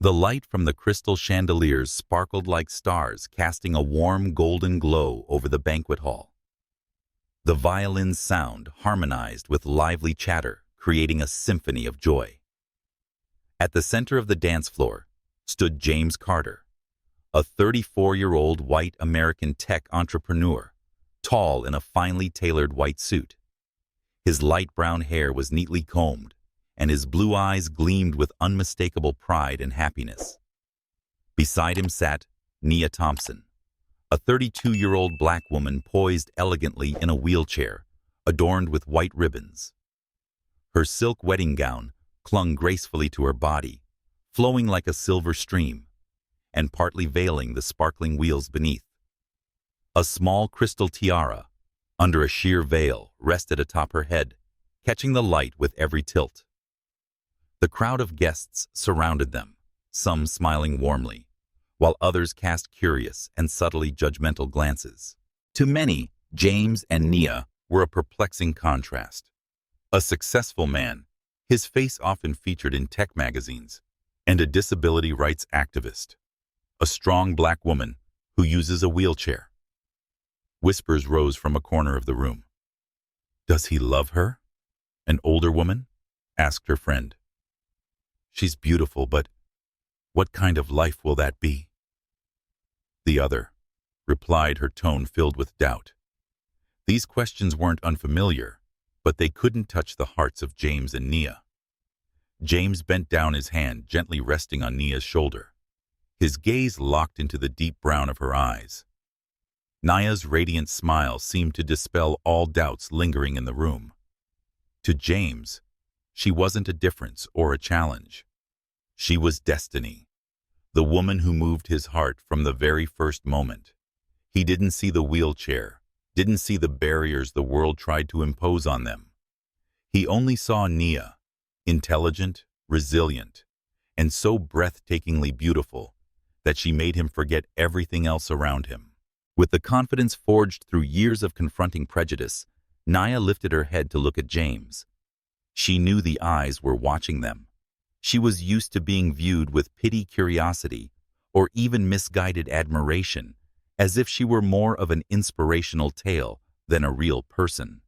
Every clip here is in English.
The light from the crystal chandeliers sparkled like stars, casting a warm golden glow over the banquet hall. The violin's sound harmonized with lively chatter, creating a symphony of joy. At the center of the dance floor stood James Carter, a 34-year-old white American tech entrepreneur, tall in a finely tailored white suit. His light brown hair was neatly combed, and his blue eyes gleamed with unmistakable pride and happiness. Beside him sat Nia Thompson, a 32-year-old black woman poised elegantly in a wheelchair, adorned with white ribbons. Her silk wedding gown clung gracefully to her body, flowing like a silver stream, and partly veiling the sparkling wheels beneath. A small crystal tiara, under a sheer veil, rested atop her head, catching the light with every tilt. The crowd of guests surrounded them, some smiling warmly, while others cast curious and subtly judgmental glances. To many, James and Nia were a perplexing contrast. A successful man, his face often featured in tech magazines, and a disability rights activist. A strong black woman who uses a wheelchair. Whispers rose from a corner of the room. "Does he love her?" An older woman asked her friend. "She's beautiful, but what kind of life will that be?" The other replied, her tone filled with doubt. These questions weren't unfamiliar, but they couldn't touch the hearts of James and Nia. James bent down, his hand gently resting on Nia's shoulder. His gaze locked into the deep brown of her eyes. Nia's radiant smile seemed to dispel all doubts lingering in the room. To James, she wasn't a difference or a challenge. She was destiny, the woman who moved his heart from the very first moment. He didn't see the wheelchair, didn't see the barriers the world tried to impose on them. He only saw Nia, intelligent, resilient, and so breathtakingly beautiful that she made him forget everything else around him. With the confidence forged through years of confronting prejudice, Nia lifted her head to look at James. She knew the eyes were watching them. She was used to being viewed with pity, curiosity, or even misguided admiration, as if she were more of an inspirational tale than a real person.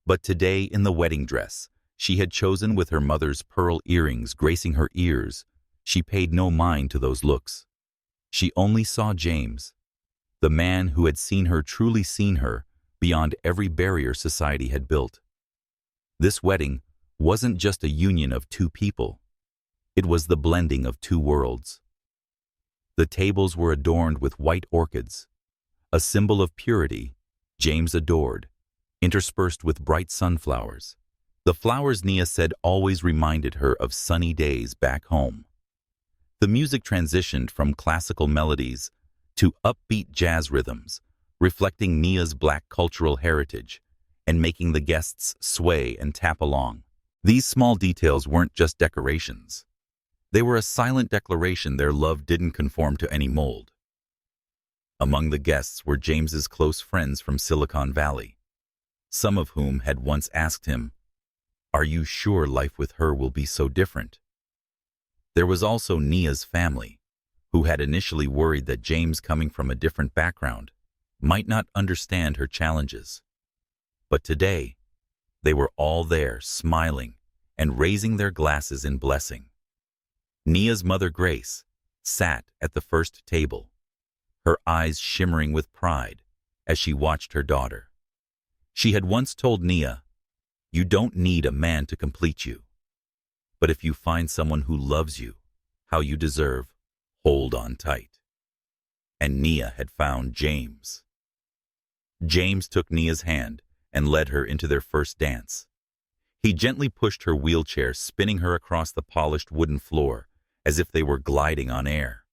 But today, in the wedding dress she had chosen with her mother's pearl earrings gracing her ears, she paid no mind to those looks. She only saw James, the man who had seen her, truly seen her, beyond every barrier society had built. This wedding wasn't just a union of two people. It was the blending of two worlds. The tables were adorned with white orchids, a symbol of purity James adored, interspersed with bright sunflowers. The flowers, Nia said, always reminded her of sunny days back home. The music transitioned from classical melodies to upbeat jazz rhythms, reflecting Nia's black cultural heritage and making the guests sway and tap along. These small details weren't just decorations. They were a silent declaration their love didn't conform to any mold. Among the guests were James's close friends from Silicon Valley, some of whom had once asked him, "Are you sure life with her will be so different?" There was also Nia's family, who had initially worried that James, coming from a different background, might not understand her challenges. But today, they were all there, smiling and raising their glasses in blessing. Nia's mother, Grace, sat at the first table, her eyes shimmering with pride as she watched her daughter. She had once told Nia, "You don't need a man to complete you. But if you find someone who loves you how you deserve, hold on tight." And Nia had found James. James took Nia's hand and led her into their first dance. He gently pushed her wheelchair, spinning her across the polished wooden floor as if they were gliding on air.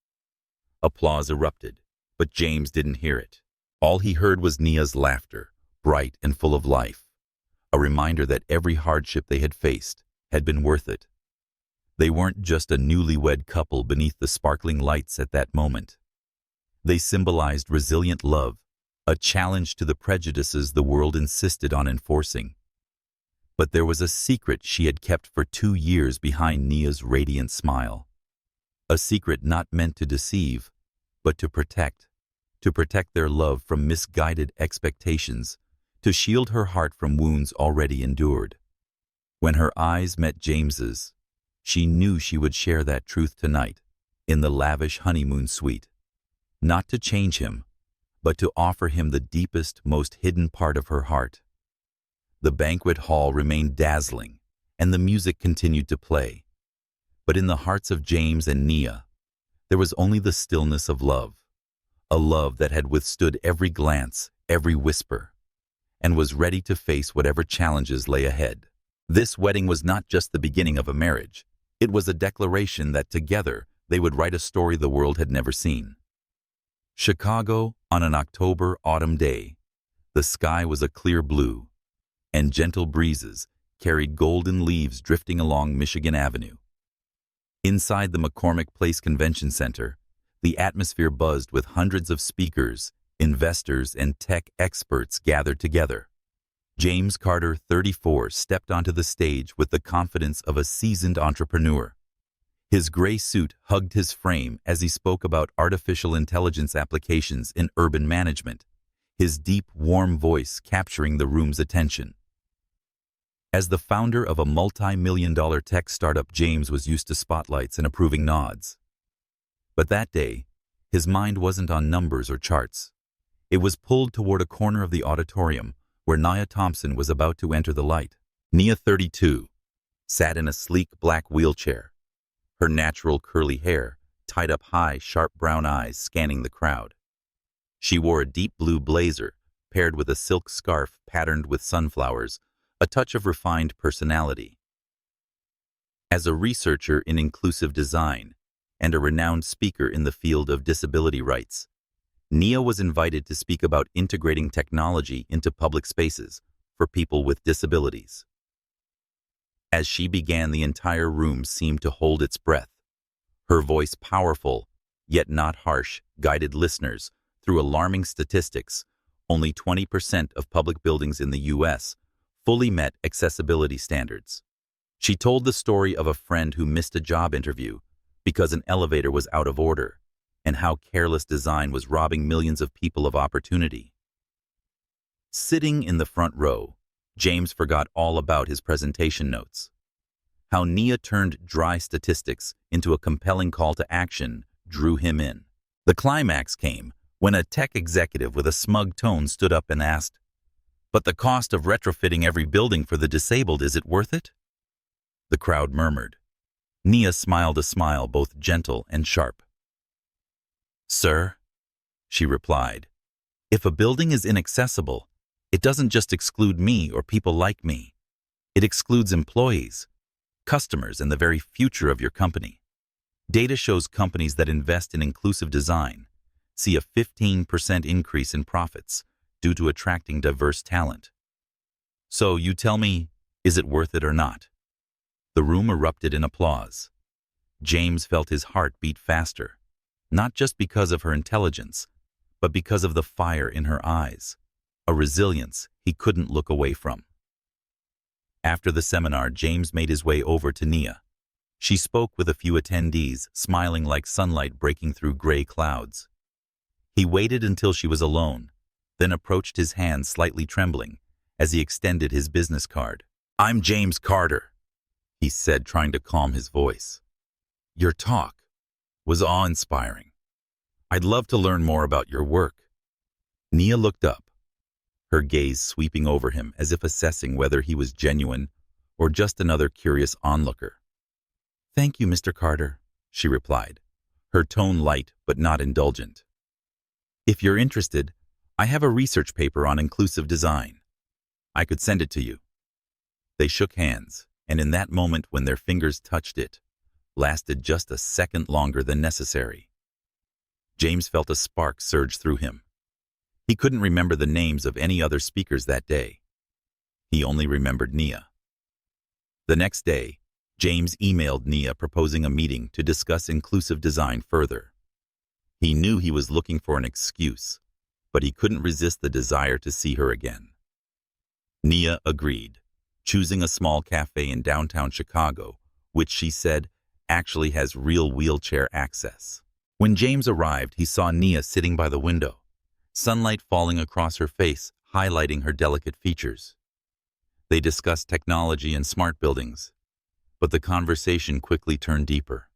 Applause erupted, but James didn't hear it. All he heard was Nia's laughter, bright and full of life, a reminder that every hardship they had faced had been worth it. They weren't just a newlywed couple beneath the sparkling lights at that moment. They symbolized resilient love, a challenge to the prejudices the world insisted on enforcing. But there was a secret she had kept for 2 years behind Nia's radiant smile. A secret not meant to deceive, but to protect their love from misguided expectations, to shield her heart from wounds already endured. When her eyes met James's, she knew she would share that truth tonight, in the lavish honeymoon suite. Not to change him, but to offer him the deepest, most hidden part of her heart. The banquet hall remained dazzling, and the music continued to play. But in the hearts of James and Nia, there was only the stillness of love, a love that had withstood every glance, every whisper, and was ready to face whatever challenges lay ahead. This wedding was not just the beginning of a marriage. It was a declaration that together they would write a story the world had never seen. Chicago, on an October-autumn day. The sky was a clear blue, and gentle breezes carried golden leaves drifting along Michigan Avenue. Inside the McCormick Place Convention Center, the atmosphere buzzed with hundreds of speakers, investors, and tech experts gathered together. James Carter, 34, stepped onto the stage with the confidence of a seasoned entrepreneur. His gray suit hugged his frame as he spoke about artificial intelligence applications in urban management, his deep, warm voice capturing the room's attention. As the founder of a multi-million-dollar tech startup, James was used to spotlights and approving nods. But that day, his mind wasn't on numbers or charts. It was pulled toward a corner of the auditorium where Nia Thompson was about to enter the light. Nia, 32, sat in a sleek black wheelchair, her natural curly hair tied up high, sharp brown eyes scanning the crowd. She wore a deep blue blazer paired with a silk scarf patterned with sunflowers, a touch of refined personality. As a researcher in inclusive design and a renowned speaker in the field of disability rights, Nia was invited to speak about integrating technology into public spaces for people with disabilities. As she began, the entire room seemed to hold its breath. Her voice, powerful, yet not harsh, guided listeners through alarming statistics. Only 20% of public buildings in the U.S. fully met accessibility standards. She told the story of a friend who missed a job interview because an elevator was out of order, and how careless design was robbing millions of people of opportunity. Sitting in the front row, James forgot all about his presentation notes. How Nia turned dry statistics into a compelling call to action drew him in. The climax came when a tech executive with a smug tone stood up and asked, "But the cost of retrofitting every building for the disabled, is it worth it?" The crowd murmured. Nia smiled a smile both gentle and sharp. "Sir," she replied, "if a building is inaccessible, it doesn't just exclude me or people like me. It excludes employees, customers, and the very future of your company. Data shows companies that invest in inclusive design see a 15% increase in profits due to attracting diverse talent. So you tell me, is it worth it or not?" The room erupted in applause. James felt his heart beat faster, not just because of her intelligence, but because of the fire in her eyes, a resilience he couldn't look away from. After the seminar, James made his way over to Nia. She spoke with a few attendees, smiling like sunlight breaking through gray clouds. He waited until she was alone, then approached his hand slightly trembling as he extended his business card. "I'm James Carter," he said, trying to calm his voice. "Your talk was awe-inspiring. I'd love to learn more about your work." Nia looked up, her gaze sweeping over him as if assessing whether he was genuine or just another curious onlooker. "Thank you, Mr. Carter," she replied, her tone light but not indulgent. "If you're interested, I have a research paper on inclusive design. I could send it to you." They shook hands, and in that moment when their fingers touched, it lasted just a second longer than necessary. James felt a spark surge through him. He couldn't remember the names of any other speakers that day. He only remembered Nia. The next day, James emailed Nia proposing a meeting to discuss inclusive design further. He knew he was looking for an excuse, but he couldn't resist the desire to see her again. Nia agreed, choosing a small cafe in downtown Chicago, which she said actually has real wheelchair access. When James arrived, he saw Nia sitting by the window, sunlight falling across her face, highlighting her delicate features. They discussed technology and smart buildings, but the conversation quickly turned deeper.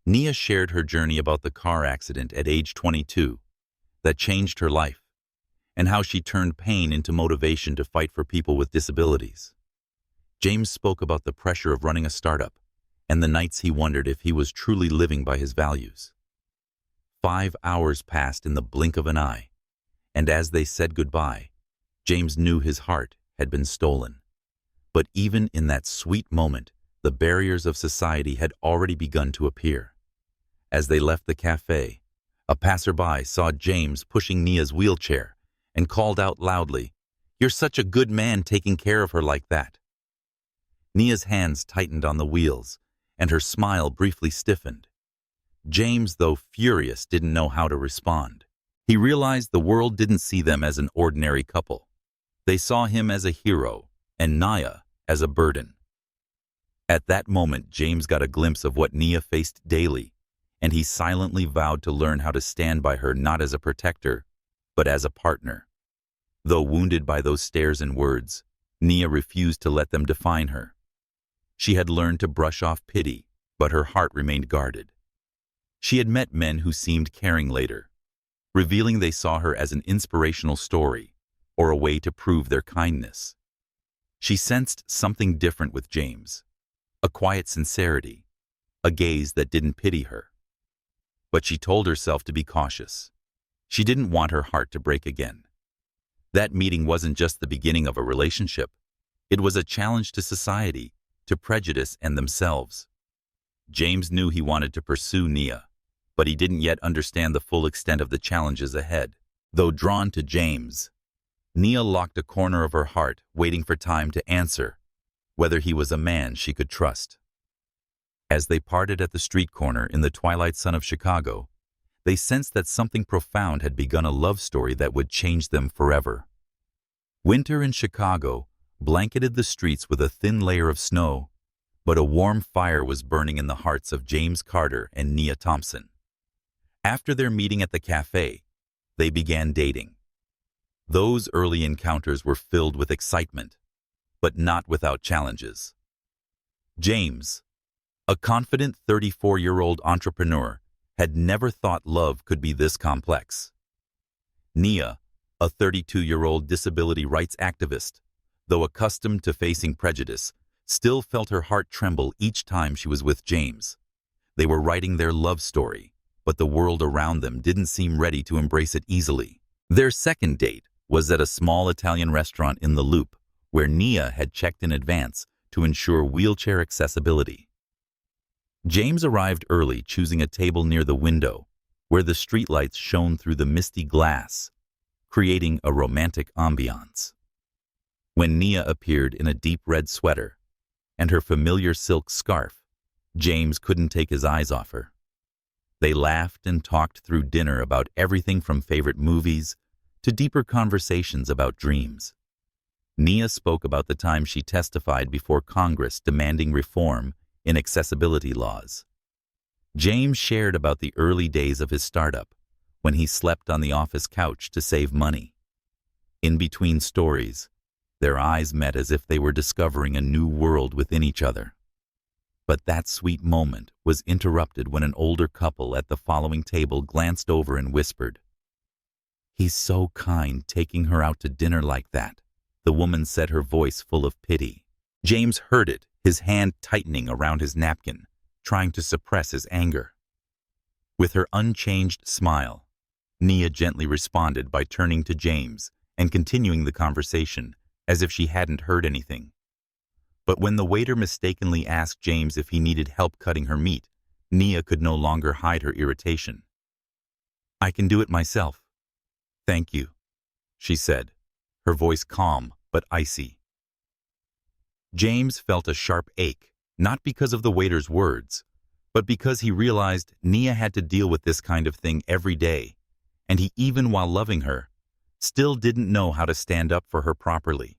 Nia shared her journey about the car accident at age 22 that changed her life, and how she turned pain into motivation to fight for people with disabilities. James spoke about the pressure of running a startup and the nights he wondered if he was truly living by his values. 5 hours passed in the blink of an eye, and as they said goodbye, James knew his heart had been stolen. But even in that sweet moment, the barriers of society had already begun to appear. As they left the cafe, a passerby saw James pushing Nia's wheelchair and called out loudly, "You're such a good man taking care of her like that." Nia's hands tightened on the wheels, and her smile briefly stiffened. James, though furious, didn't know how to respond. He realized the world didn't see them as an ordinary couple. They saw him as a hero, and Nia as a burden. At that moment, James got a glimpse of what Nia faced daily, and he silently vowed to learn how to stand by her not as a protector, but as a partner. Though wounded by those stares and words, Nia refused to let them define her. She had learned to brush off pity, but her heart remained guarded. She had met men who seemed caring later, revealing they saw her as an inspirational story or a way to prove their kindness. She sensed something different with James, a quiet sincerity, a gaze that didn't pity her. But she told herself to be cautious. She didn't want her heart to break again. That meeting wasn't just the beginning of a relationship. It was a challenge to society, to prejudice and themselves. James knew he wanted to pursue Nia, but he didn't yet understand the full extent of the challenges ahead. Though drawn to James, Nia locked a corner of her heart, waiting for time to answer whether he was a man she could trust. As they parted at the street corner in the twilight sun of Chicago, they sensed that something profound had begun, a love story that would change them forever. Winter in Chicago blanketed the streets with a thin layer of snow, but a warm fire was burning in the hearts of James Carter and Nia Thompson. After their meeting at the cafe, they began dating. Those early encounters were filled with excitement, but not without challenges. James, a confident 34-year-old entrepreneur, had never thought love could be this complex. Nia, a 32-year-old disability rights activist, though accustomed to facing prejudice, still felt her heart tremble each time she was with James. They were writing their love story, but the world around them didn't seem ready to embrace it easily. Their second date was at a small Italian restaurant in the Loop, where Nia had checked in advance to ensure wheelchair accessibility. James arrived early, choosing a table near the window, where the streetlights shone through the misty glass, creating a romantic ambiance. When Nia appeared in a deep red sweater and her familiar silk scarf, James couldn't take his eyes off her. They laughed and talked through dinner about everything from favorite movies to deeper conversations about dreams. Nia spoke about the time she testified before Congress demanding reform in accessibility laws. James shared about the early days of his startup, when he slept on the office couch to save money. In between stories, their eyes met as if they were discovering a new world within each other. But that sweet moment was interrupted when an older couple at the following table glanced over and whispered, "He's so kind taking her out to dinner like that," the woman said, her voice full of pity. James heard it, his hand tightening around his napkin, trying to suppress his anger. With her unchanged smile, Nia gently responded by turning to James and continuing the conversation as if she hadn't heard anything. But when the waiter mistakenly asked James if he needed help cutting her meat, Nia could no longer hide her irritation. "I can do it myself. Thank you," she said, her voice calm but icy. James felt a sharp ache, not because of the waiter's words, but because he realized Nia had to deal with this kind of thing every day, and he, even while loving her, still didn't know how to stand up for her properly.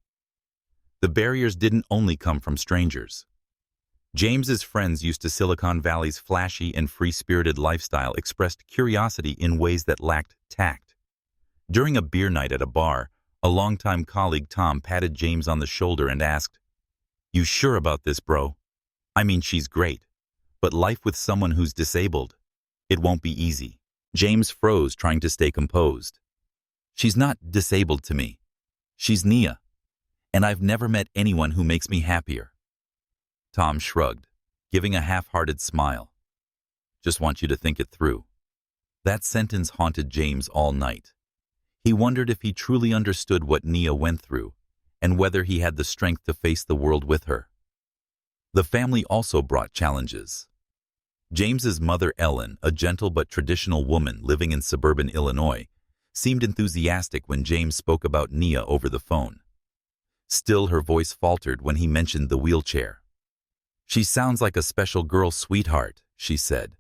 The barriers didn't only come from strangers. James's friends used to Silicon Valley's flashy and free-spirited lifestyle expressed curiosity in ways that lacked tact. During a beer night at a bar, a longtime colleague Tom patted James on the shoulder and asked, "You sure about this, bro? I mean, she's great, but life with someone who's disabled, it won't be easy." James froze, trying to stay composed. "She's not disabled to me. She's Nia, and I've never met anyone who makes me happier." Tom shrugged, giving a half-hearted smile. "Just want you to think it through." That sentence haunted James all night. He wondered if he truly understood what Nia went through, and whether he had the strength to face the world with her. The family also brought challenges. James's mother, Ellen, a gentle but traditional woman living in suburban Illinois, seemed enthusiastic when James spoke about Nia over the phone. Still, her voice faltered when he mentioned the wheelchair. "She sounds like a special girl, sweetheart," she said.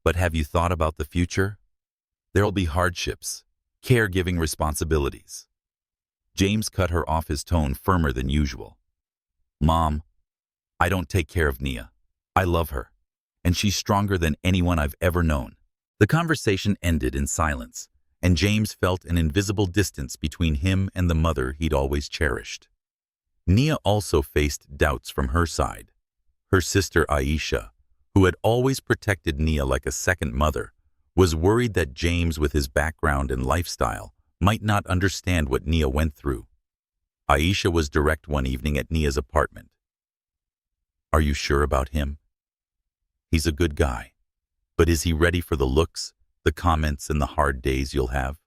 "But have you thought about the future? There'll be hardships, caregiving responsibilities." James cut her off, his tone firmer than usual. "Mom, I don't take care of Nia. I love her, and she's stronger than anyone I've ever known." The conversation ended in silence, and James felt an invisible distance between him and the mother he'd always cherished. Nia also faced doubts from her side. Her sister Aisha, who had always protected Nia like a second mother, was worried that James, with his background and lifestyle, might not understand what Nia went through. Aisha was direct one evening at Nia's apartment. "Are you sure about him? He's a good guy, but is he ready for the looks, the comments, and the hard days you'll have?"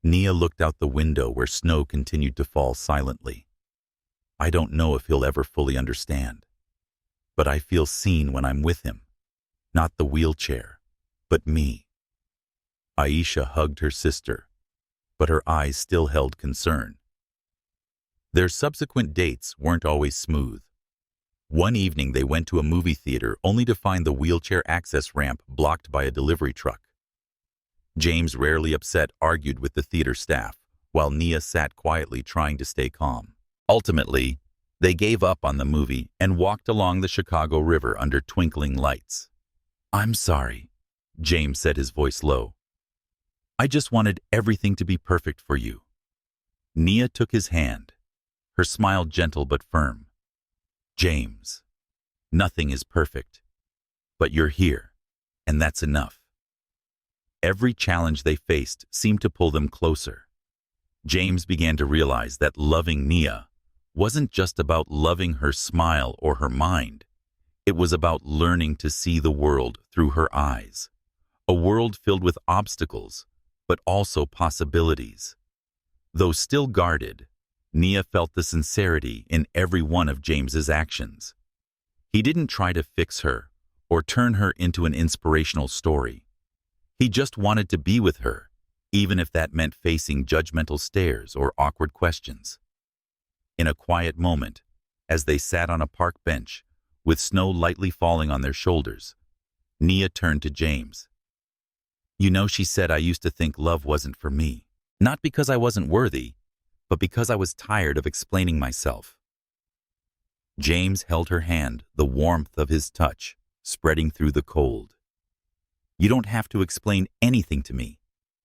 Nia looked out the window where snow continued to fall silently. "I don't know if he'll ever fully understand, but I feel seen when I'm with him. Not the wheelchair, but me." Aisha hugged her sister, but her eyes still held concern. Their subsequent dates weren't always smooth. One evening they went to a movie theater only to find the wheelchair access ramp blocked by a delivery truck. James, rarely upset, argued with the theater staff, while Nia sat quietly trying to stay calm. Ultimately, they gave up on the movie and walked along the Chicago River under twinkling lights. "I'm sorry," James said, his voice low. "I just wanted everything to be perfect for you." Nia took his hand, her smile gentle but firm. "James, nothing is perfect, but you're here, and that's enough." Every challenge they faced seemed to pull them closer. James began to realize that loving Nia wasn't just about loving her smile or her mind. It was about learning to see the world through her eyes, a world filled with obstacles, but also possibilities. Though still guarded, Nia felt the sincerity in every one of James's actions. He didn't try to fix her or turn her into an inspirational story. He just wanted to be with her, even if that meant facing judgmental stares or awkward questions. In a quiet moment, as they sat on a park bench, with snow lightly falling on their shoulders, Nia turned to James. "You know, she said I used to think love wasn't for me, not because I wasn't worthy, but because I was tired of explaining myself." James held her hand, the warmth of his touch spreading through the cold. "You don't have to explain anything to me.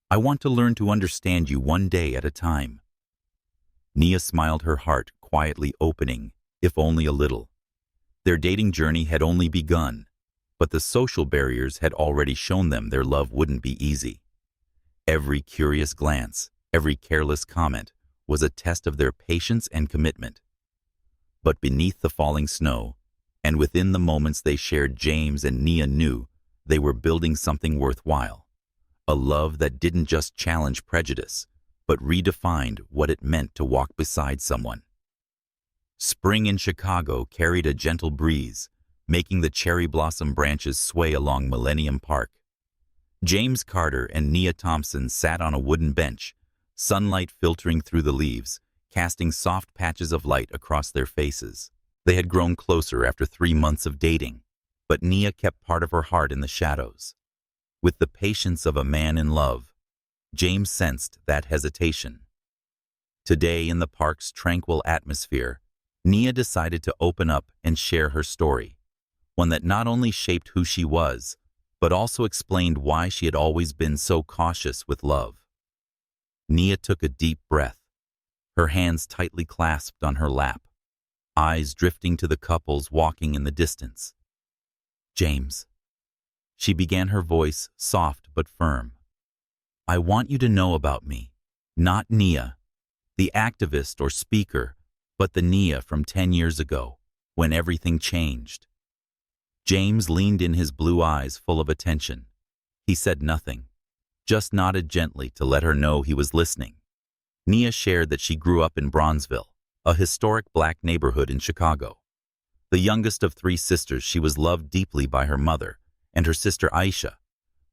I want to learn to understand you one day at a time." Nia smiled, her heart quietly opening, if only a little. Their dating journey had only begun, but the social barriers had already shown them their love wouldn't be easy. Every curious glance, every careless comment, was a test of their patience and commitment. But beneath the falling snow, and within the moments they shared, James and Nia knew they were building something worthwhile. A love that didn't just challenge prejudice, but redefined what it meant to walk beside someone. Spring in Chicago carried a gentle breeze, making the cherry blossom branches sway along Millennium Park. James Carter and Nia Thompson sat on a wooden bench, sunlight filtering through the leaves, casting soft patches of light across their faces. They had grown closer after 3 months of dating, but Nia kept part of her heart in the shadows. With the patience of a man in love, James sensed that hesitation. Today, in the park's tranquil atmosphere, Nia decided to open up and share her story, one that not only shaped who she was, but also explained why she had always been so cautious with love. Nia took a deep breath, her hands tightly clasped on her lap, eyes drifting to the couples walking in the distance. "James," she began, her voice soft but firm. "I want you to know about me, not Nia, the activist or speaker, but the Nia from 10 years ago, when everything changed." James leaned in, his blue eyes full of attention. He said nothing, just nodded gently to let her know he was listening. Nia shared that she grew up in Bronzeville, a historic black neighborhood in Chicago. The youngest of 3 sisters, she was loved deeply by her mother and her sister Aisha,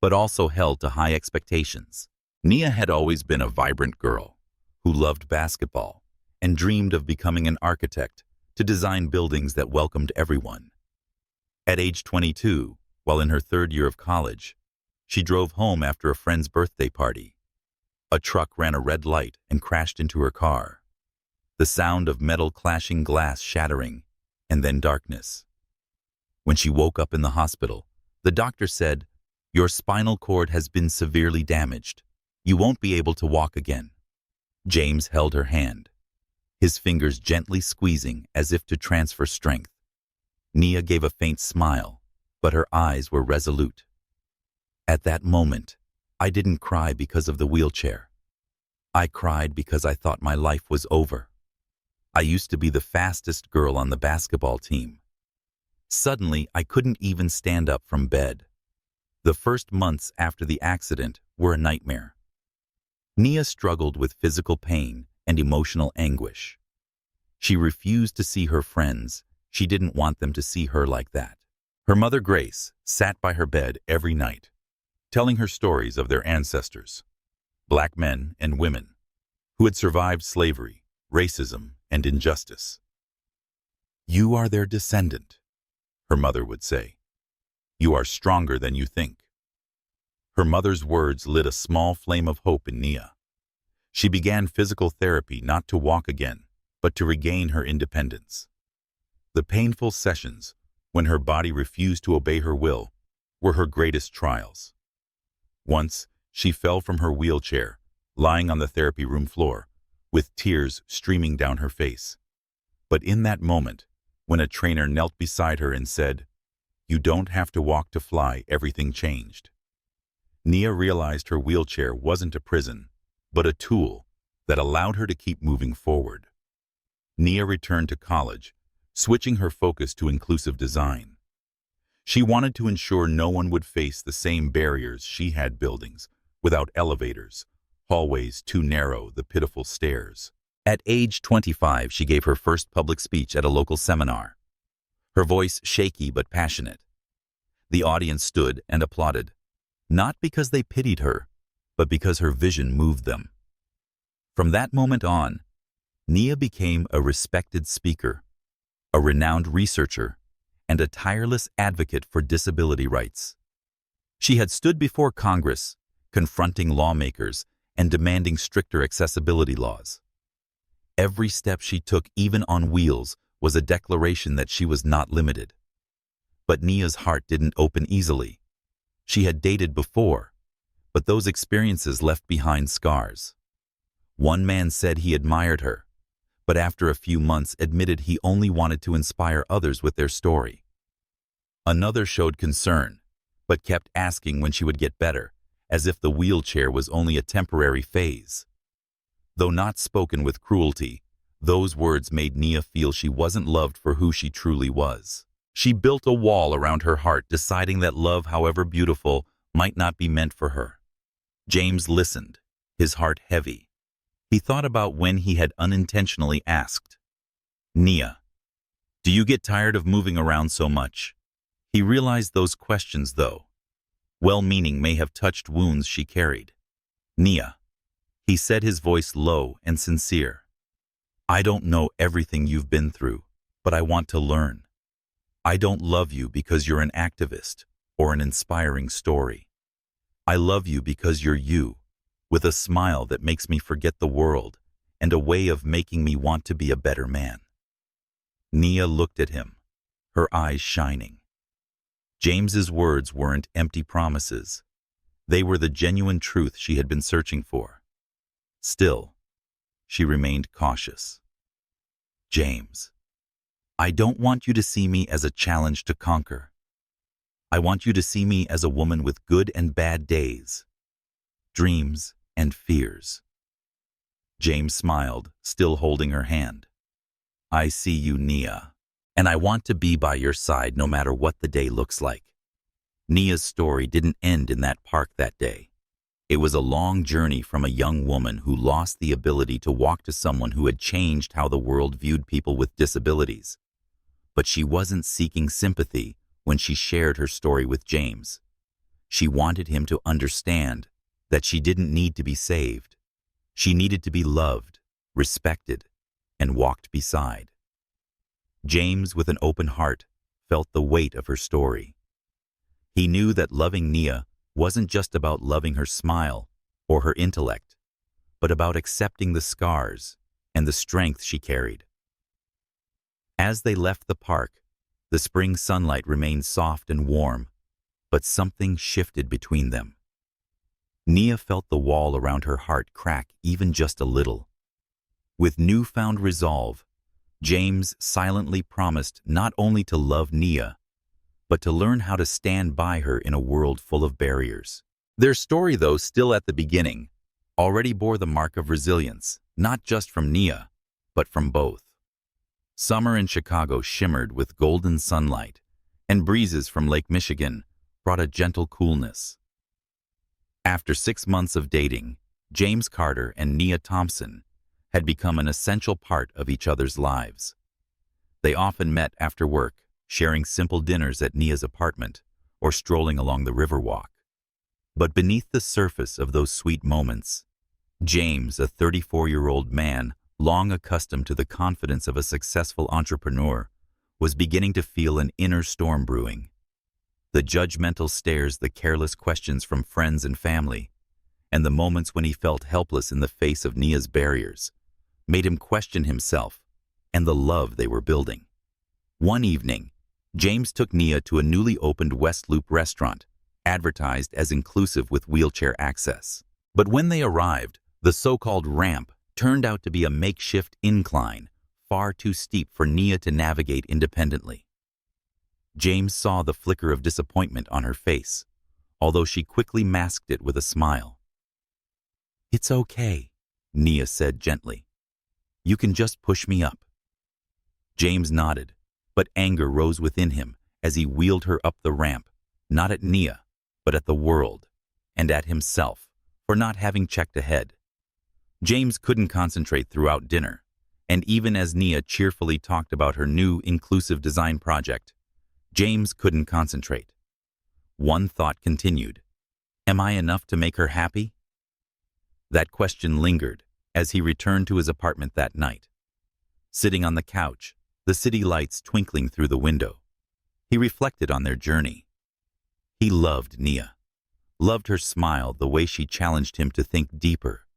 but also held to high expectations. Nia had always been a vibrant girl who loved basketball and dreamed of becoming an architect to design buildings that welcomed everyone. At age 22, while in her 3rd year of college, she drove home after a friend's birthday party. A truck ran a red light and crashed into her car. The sound of metal clashing, glass shattering, and then darkness. When she woke up in the hospital, the doctor said, "Your spinal cord has been severely damaged. You won't be able to walk again." James held her hand, his fingers gently squeezing as if to transfer strength. Nia gave a faint smile, but her eyes were resolute. "At that moment, I didn't cry because of the wheelchair. I cried because I thought my life was over. I used to be the fastest girl on the basketball team. Suddenly, I couldn't even stand up from bed. The first months after the accident were a nightmare." Nia struggled with physical pain and emotional anguish. She refused to see her friends. She didn't want them to see her like that. Her mother, Grace, sat by her bed every night, telling her stories of their ancestors, black men and women, who had survived slavery, racism, and injustice. "You are their descendant," her mother would say. "You are stronger than you think." Her mother's words lit a small flame of hope in Nia. She began physical therapy not to walk again, but to regain her independence. The painful sessions, when her body refused to obey her will, were her greatest trials. Once, she fell from her wheelchair, lying on the therapy room floor, with tears streaming down her face. But in that moment, when a trainer knelt beside her and said, "You don't have to walk to fly," everything changed. Nia realized her wheelchair wasn't a prison, but a tool that allowed her to keep moving forward. Nia returned to college, switching her focus to inclusive design. She wanted to ensure no one would face the same barriers she had: buildings without elevators, hallways too narrow, the pitiful stairs. At age 25, she gave her first public speech at a local seminar, her voice shaky but passionate. The audience stood and applauded, not because they pitied her, but because her vision moved them. From that moment on, Nia became a respected speaker, a renowned researcher, and a tireless advocate for disability rights. She had stood before Congress, confronting lawmakers and demanding stricter accessibility laws. Every step she took, even on wheels, was a declaration that she was not limited. But Nia's heart didn't open easily. She had dated before, but those experiences left behind scars. One man said he admired her, but after a few months admitted he only wanted to inspire others with their story. Another showed concern, but kept asking when she would get better, as if the wheelchair was only a temporary phase. Though not spoken with cruelty, those words made Nia feel she wasn't loved for who she truly was. She built a wall around her heart, deciding that love, however beautiful, might not be meant for her. James listened, his heart heavy. He thought about when he had unintentionally asked, "Nia, do you get tired of moving around so much?" He realized those questions, though well-meaning, may have touched wounds she carried. "Nia," he said, his voice low and sincere, "I don't know everything you've been through, but I want to learn. I don't love you because you're an activist or an inspiring story. I love you because you're you, with a smile that makes me forget the world and a way of making me want to be a better man." Nia looked at him, her eyes shining. James's words weren't empty promises. They were the genuine truth she had been searching for. Still, she remained cautious. James, I don't want you to see me as a challenge to conquer. I want you to see me as a woman with good and bad days, dreams and fears. James smiled, still holding her hand. I see you, Nia, and I want to be by your side no matter what the day looks like. Nia's story didn't end in that park that day. It was a long journey from a young woman who lost the ability to walk to someone who had changed how the world viewed people with disabilities. But she wasn't seeking sympathy when she shared her story with James. She wanted him to understand that she didn't need to be saved. She needed to be loved, respected, and walked beside. James, with an open heart, felt the weight of her story. He knew that loving Nia wasn't just about loving her smile or her intellect, but about accepting the scars and the strength she carried. As they left the park, the spring sunlight remained soft and warm, but something shifted between them. Nia felt the wall around her heart crack even just a little. With newfound resolve, James silently promised not only to love Nia, but to learn how to stand by her in a world full of barriers. Their story, though still at the beginning, already bore the mark of resilience, not just from Nia, but from both. Summer in Chicago shimmered with golden sunlight, and breezes from Lake Michigan brought a gentle coolness. After 6 months of dating, James Carter and Nia Thompson had become an essential part of each other's lives. They often met after work, sharing simple dinners at Nia's apartment or strolling along the Riverwalk. But beneath the surface of those sweet moments, James, a 34-year-old man long accustomed to the confidence of a successful entrepreneur, was beginning to feel an inner storm brewing. The judgmental stares, the careless questions from friends and family, and the moments when he felt helpless in the face of Nia's barriers, made him question himself and the love they were building. One evening, James took Nia to a newly opened West Loop restaurant, advertised as inclusive with wheelchair access. But when they arrived, the so-called ramp turned out to be a makeshift incline, far too steep for Nia to navigate independently. James saw the flicker of disappointment on her face, although she quickly masked it with a smile. "It's okay," Nia said gently. "You can just push me up." James nodded, but anger rose within him as he wheeled her up the ramp, not at Nia, but at the world, and at himself, for not having checked ahead. James couldn't concentrate throughout dinner, and even as Nia cheerfully talked about her new inclusive design project, James couldn't concentrate. One thought continued. Am I enough to make her happy? That question lingered as he returned to his apartment that night. Sitting on the couch, the city lights twinkling through the window, he reflected on their journey. He loved Nia, loved her smile, the way she challenged him to think deeper,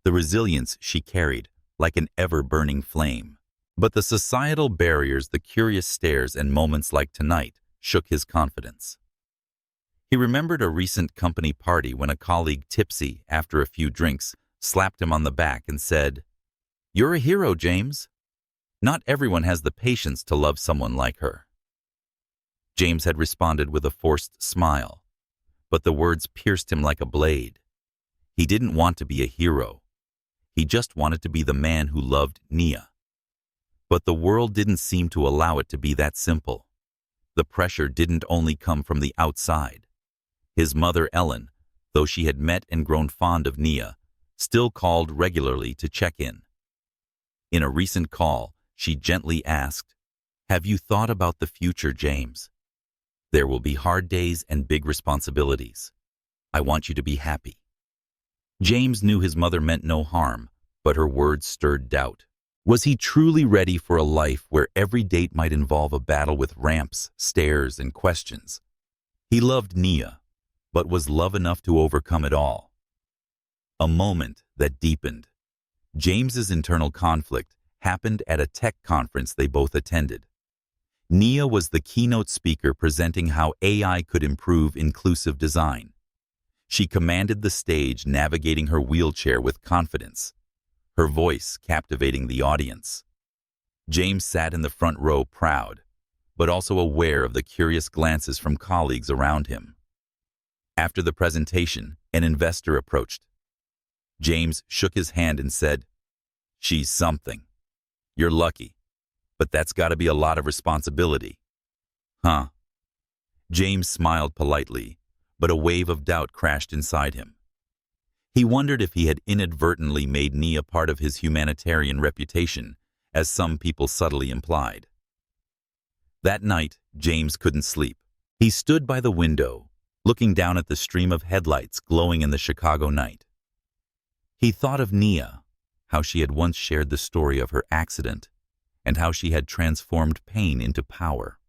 the resilience she carried like an ever-burning flame. But the societal barriers, the curious stares, and moments like tonight shook his confidence. He remembered a recent company party when a colleague, tipsy after a few drinks, slapped him on the back and said, "You're a hero, James. Not everyone has the patience to love someone like her." James had responded with a forced smile, but the words pierced him like a blade. He didn't want to be a hero. He just wanted to be the man who loved Nia. But the world didn't seem to allow it to be that simple. The pressure didn't only come from the outside. His mother, Ellen, though she had met and grown fond of Nia, still called regularly to check in. In a recent call, she gently asked, "Have you thought about the future, James? There will be hard days and big responsibilities. I want you to be happy." James knew his mother meant no harm, but her words stirred doubt. Was he truly ready for a life where every date might involve a battle with ramps, stairs, and questions? He loved Nia, but was love enough to overcome it all? A moment that deepened. James's internal conflict happened at a tech conference they both attended. Nia was the keynote speaker presenting how AI could improve inclusive design. She commanded the stage, navigating her wheelchair with confidence, her voice captivating the audience. James sat in the front row, proud, but also aware of the curious glances from colleagues around him. After the presentation, an investor approached. James shook his hand and said, "She's something. You're lucky, but that's got to be a lot of responsibility." Huh? James smiled politely, but a wave of doubt crashed inside him. He wondered if he had inadvertently made Nia part of his humanitarian reputation, as some people subtly implied. That night, James couldn't sleep. He stood by the window, looking down at the stream of headlights glowing in the Chicago night. He thought of Nia, how she had once shared the story of her accident, and how she had transformed pain into power.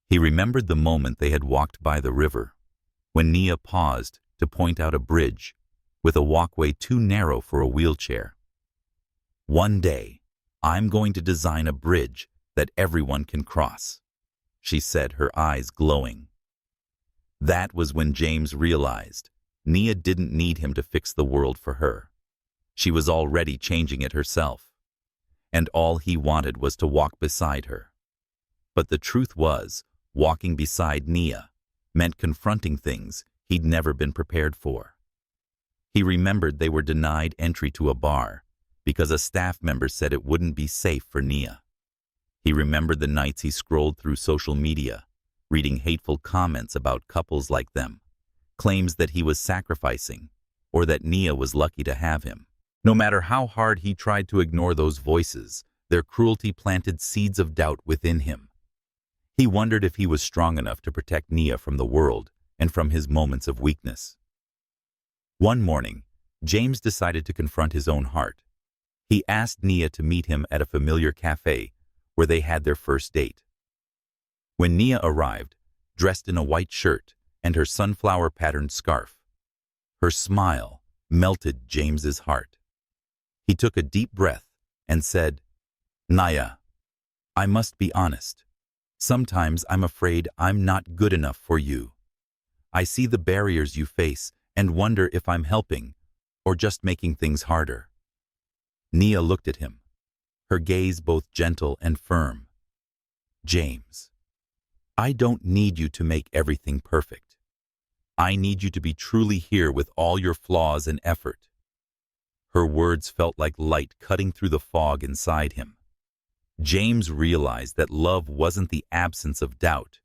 He remembered the moment they had walked by the river, when Nia paused to point out a bridge with a walkway too narrow for a wheelchair. "One day, I'm going to design a bridge that everyone can cross," she said, her eyes glowing. That was when James realized Nia didn't need him to fix the world for her. She was already changing it herself, and all he wanted was to walk beside her. But the truth was, walking beside Nia meant confronting things he'd never been prepared for. He remembered they were denied entry to a bar because a staff member said it wouldn't be safe for Nia. He remembered the nights he scrolled through social media, reading hateful comments about couples like them, claims that he was sacrificing, or that Nia was lucky to have him. No matter how hard he tried to ignore those voices, their cruelty planted seeds of doubt within him. He wondered if he was strong enough to protect Nia from the world and from his moments of weakness. One morning, James decided to confront his own heart. He asked Nia to meet him at a familiar cafe where they had their first date. When Nia arrived, dressed in a white shirt and her sunflower-patterned scarf, her smile melted James's heart. He took a deep breath and said, "Nia, I must be honest. Sometimes I'm afraid I'm not good enough for you. I see the barriers you face and wonder if I'm helping or just making things harder." Nia looked at him, her gaze both gentle and firm. "James, I don't need you to make everything perfect. I need you to be truly here with all your flaws and effort." Her words felt like light cutting through the fog inside him. James realized that love wasn't the absence of doubt,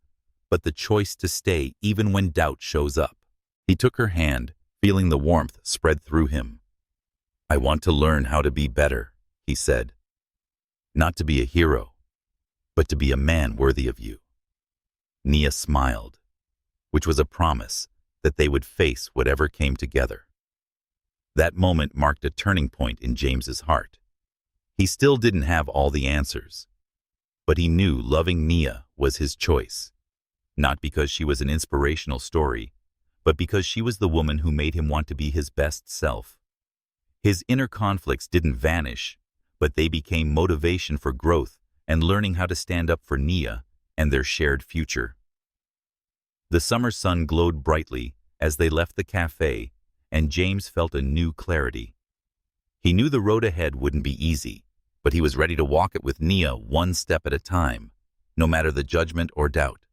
but the choice to stay even when doubt shows up. He took her hand, feeling the warmth spread through him. "I want to learn how to be better," he said. "Not to be a hero, but to be a man worthy of you." Nia smiled, which was a promise that they would face whatever came together. That moment marked a turning point in James's heart. He still didn't have all the answers, but he knew loving Nia was his choice, not because she was an inspirational story, but because she was the woman who made him want to be his best self. His inner conflicts didn't vanish, but they became motivation for growth and learning how to stand up for Nia and their shared future. The summer sun glowed brightly as they left the cafe, and James felt a new clarity. He knew the road ahead wouldn't be easy, but he was ready to walk it with Nia one step at a time, no matter the judgment or doubt.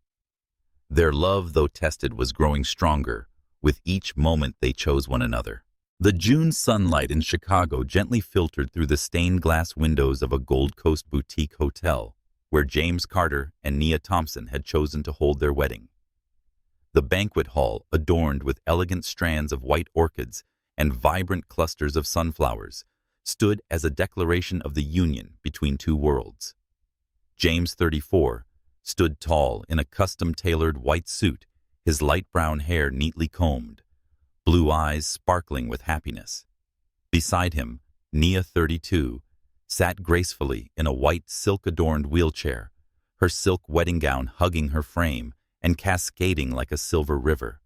Their love, though tested, was growing stronger with each moment they chose one another. The June sunlight in Chicago gently filtered through the stained glass windows of a Gold Coast boutique hotel where James Carter and Nia Thompson had chosen to hold their wedding. The banquet hall, adorned with elegant strands of white orchids and vibrant clusters of sunflowers, stood as a declaration of the union between two worlds. James, 34, stood tall in a custom-tailored white suit, his light brown hair neatly combed, blue eyes sparkling with happiness. Beside him, Nia, 32, sat gracefully in a white silk-adorned wheelchair, her silk wedding gown hugging her frame and cascading like a silver river.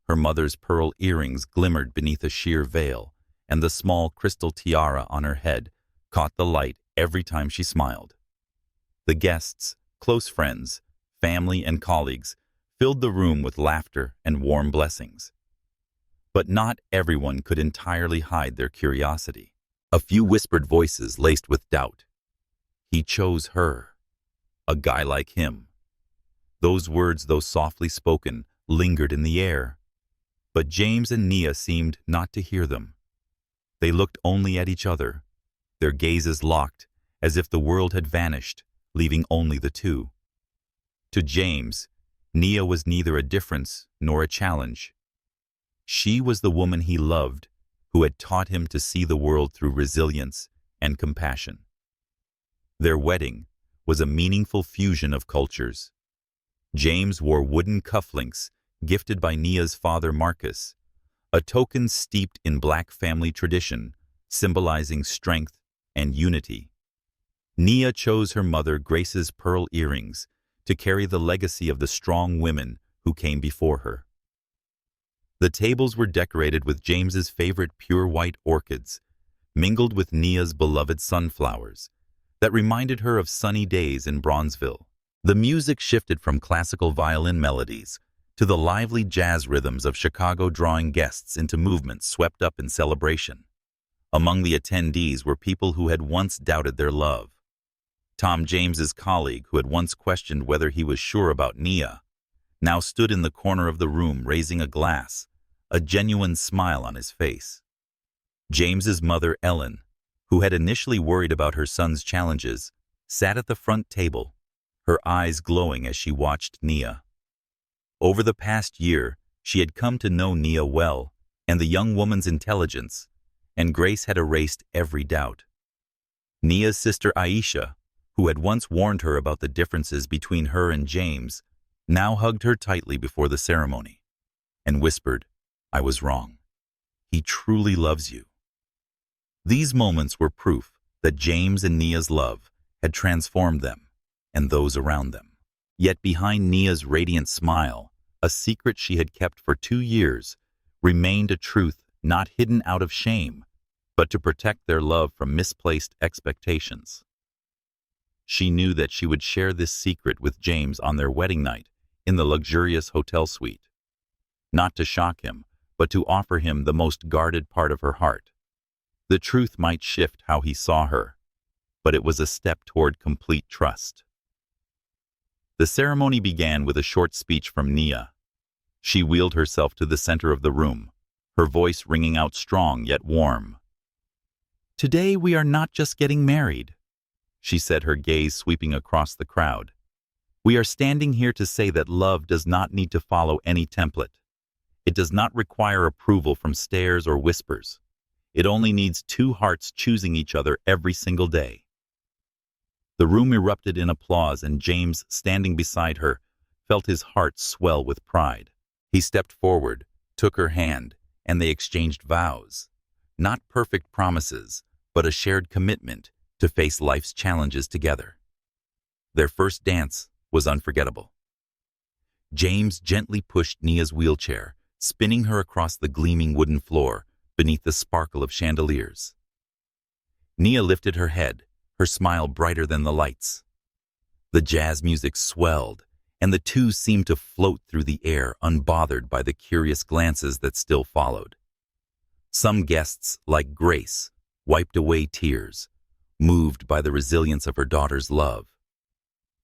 Her mother's pearl earrings glimmered beneath a sheer veil, and the small crystal tiara on her head caught the light every time she smiled. The guests, close friends, family, and colleagues filled the room with laughter and warm blessings. But not everyone could entirely hide their curiosity. A few whispered voices laced with doubt. He chose her. A guy like him. Those words, though softly spoken, lingered in the air. But James and Nia seemed not to hear them. They looked only at each other, their gazes locked, as if the world had vanished, leaving only the two. To James, Nia was neither a difference nor a challenge. She was the woman he loved, who had taught him to see the world through resilience and compassion. Their wedding was a meaningful fusion of cultures. James wore wooden cufflinks gifted by Nia's father Marcus, a token steeped in Black family tradition, symbolizing strength and unity. Nia chose her mother Grace's pearl earrings to carry the legacy of the strong women who came before her. The tables were decorated with James's favorite pure white orchids, mingled with Nia's beloved sunflowers, that reminded her of sunny days in Bronzeville. The music shifted from classical violin melodies to the lively jazz rhythms of Chicago, drawing guests into movements swept up in celebration. Among the attendees were people who had once doubted their love. Tom, James's colleague, who had once questioned whether he was sure about Nia, now stood in the corner of the room raising a glass, a genuine smile on his face. James's mother, Ellen, who had initially worried about her son's challenges, sat at the front table, her eyes glowing as she watched Nia. Over the past year, she had come to know Nia well and the young woman's intelligence, and Grace had erased every doubt. Nia's sister Aisha, who had once warned her about the differences between her and James, now hugged her tightly before the ceremony and whispered, "I was wrong. He truly loves you." These moments were proof that James and Nia's love had transformed them and those around them. Yet behind Nia's radiant smile, a secret she had kept for 2 years, remained a truth not hidden out of shame, but to protect their love from misplaced expectations. She knew that she would share this secret with James on their wedding night in the luxurious hotel suite. Not to shock him, but to offer him the most guarded part of her heart. The truth might shift how he saw her, but it was a step toward complete trust. The ceremony began with a short speech from Nia. She wheeled herself to the center of the room, her voice ringing out strong yet warm. "Today we are not just getting married," she said, her gaze sweeping across the crowd. "We are standing here to say that love does not need to follow any template. It does not require approval from stares or whispers. It only needs 2 hearts choosing each other every single day." The room erupted in applause, and James, standing beside her, felt his heart swell with pride. He stepped forward, took her hand, and they exchanged vows. Not perfect promises, but a shared commitment to face life's challenges together. Their first dance was unforgettable. James gently pushed Nia's wheelchair, spinning her across the gleaming wooden floor beneath the sparkle of chandeliers. Nia lifted her head, her smile brighter than the lights. The jazz music swelled, and the two seemed to float through the air, unbothered by the curious glances that still followed. Some guests, like Grace, wiped away tears, moved by the resilience of her daughter's love.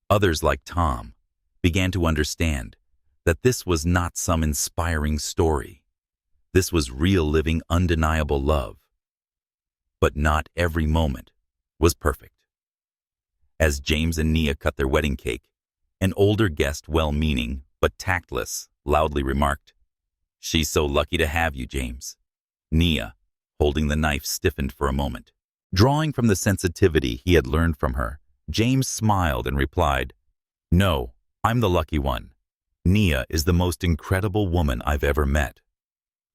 Others, like Tom, began to understand that this was not some inspiring story. This was real, living, undeniable love. But not every moment was perfect. As James and Nia cut their wedding cake, an older guest, well-meaning but tactless, loudly remarked, "She's so lucky to have you, James." Nia, holding the knife, stiffened for a moment. Drawing from the sensitivity he had learned from her, James smiled and replied, "No, I'm the lucky one. Nia is the most incredible woman I've ever met."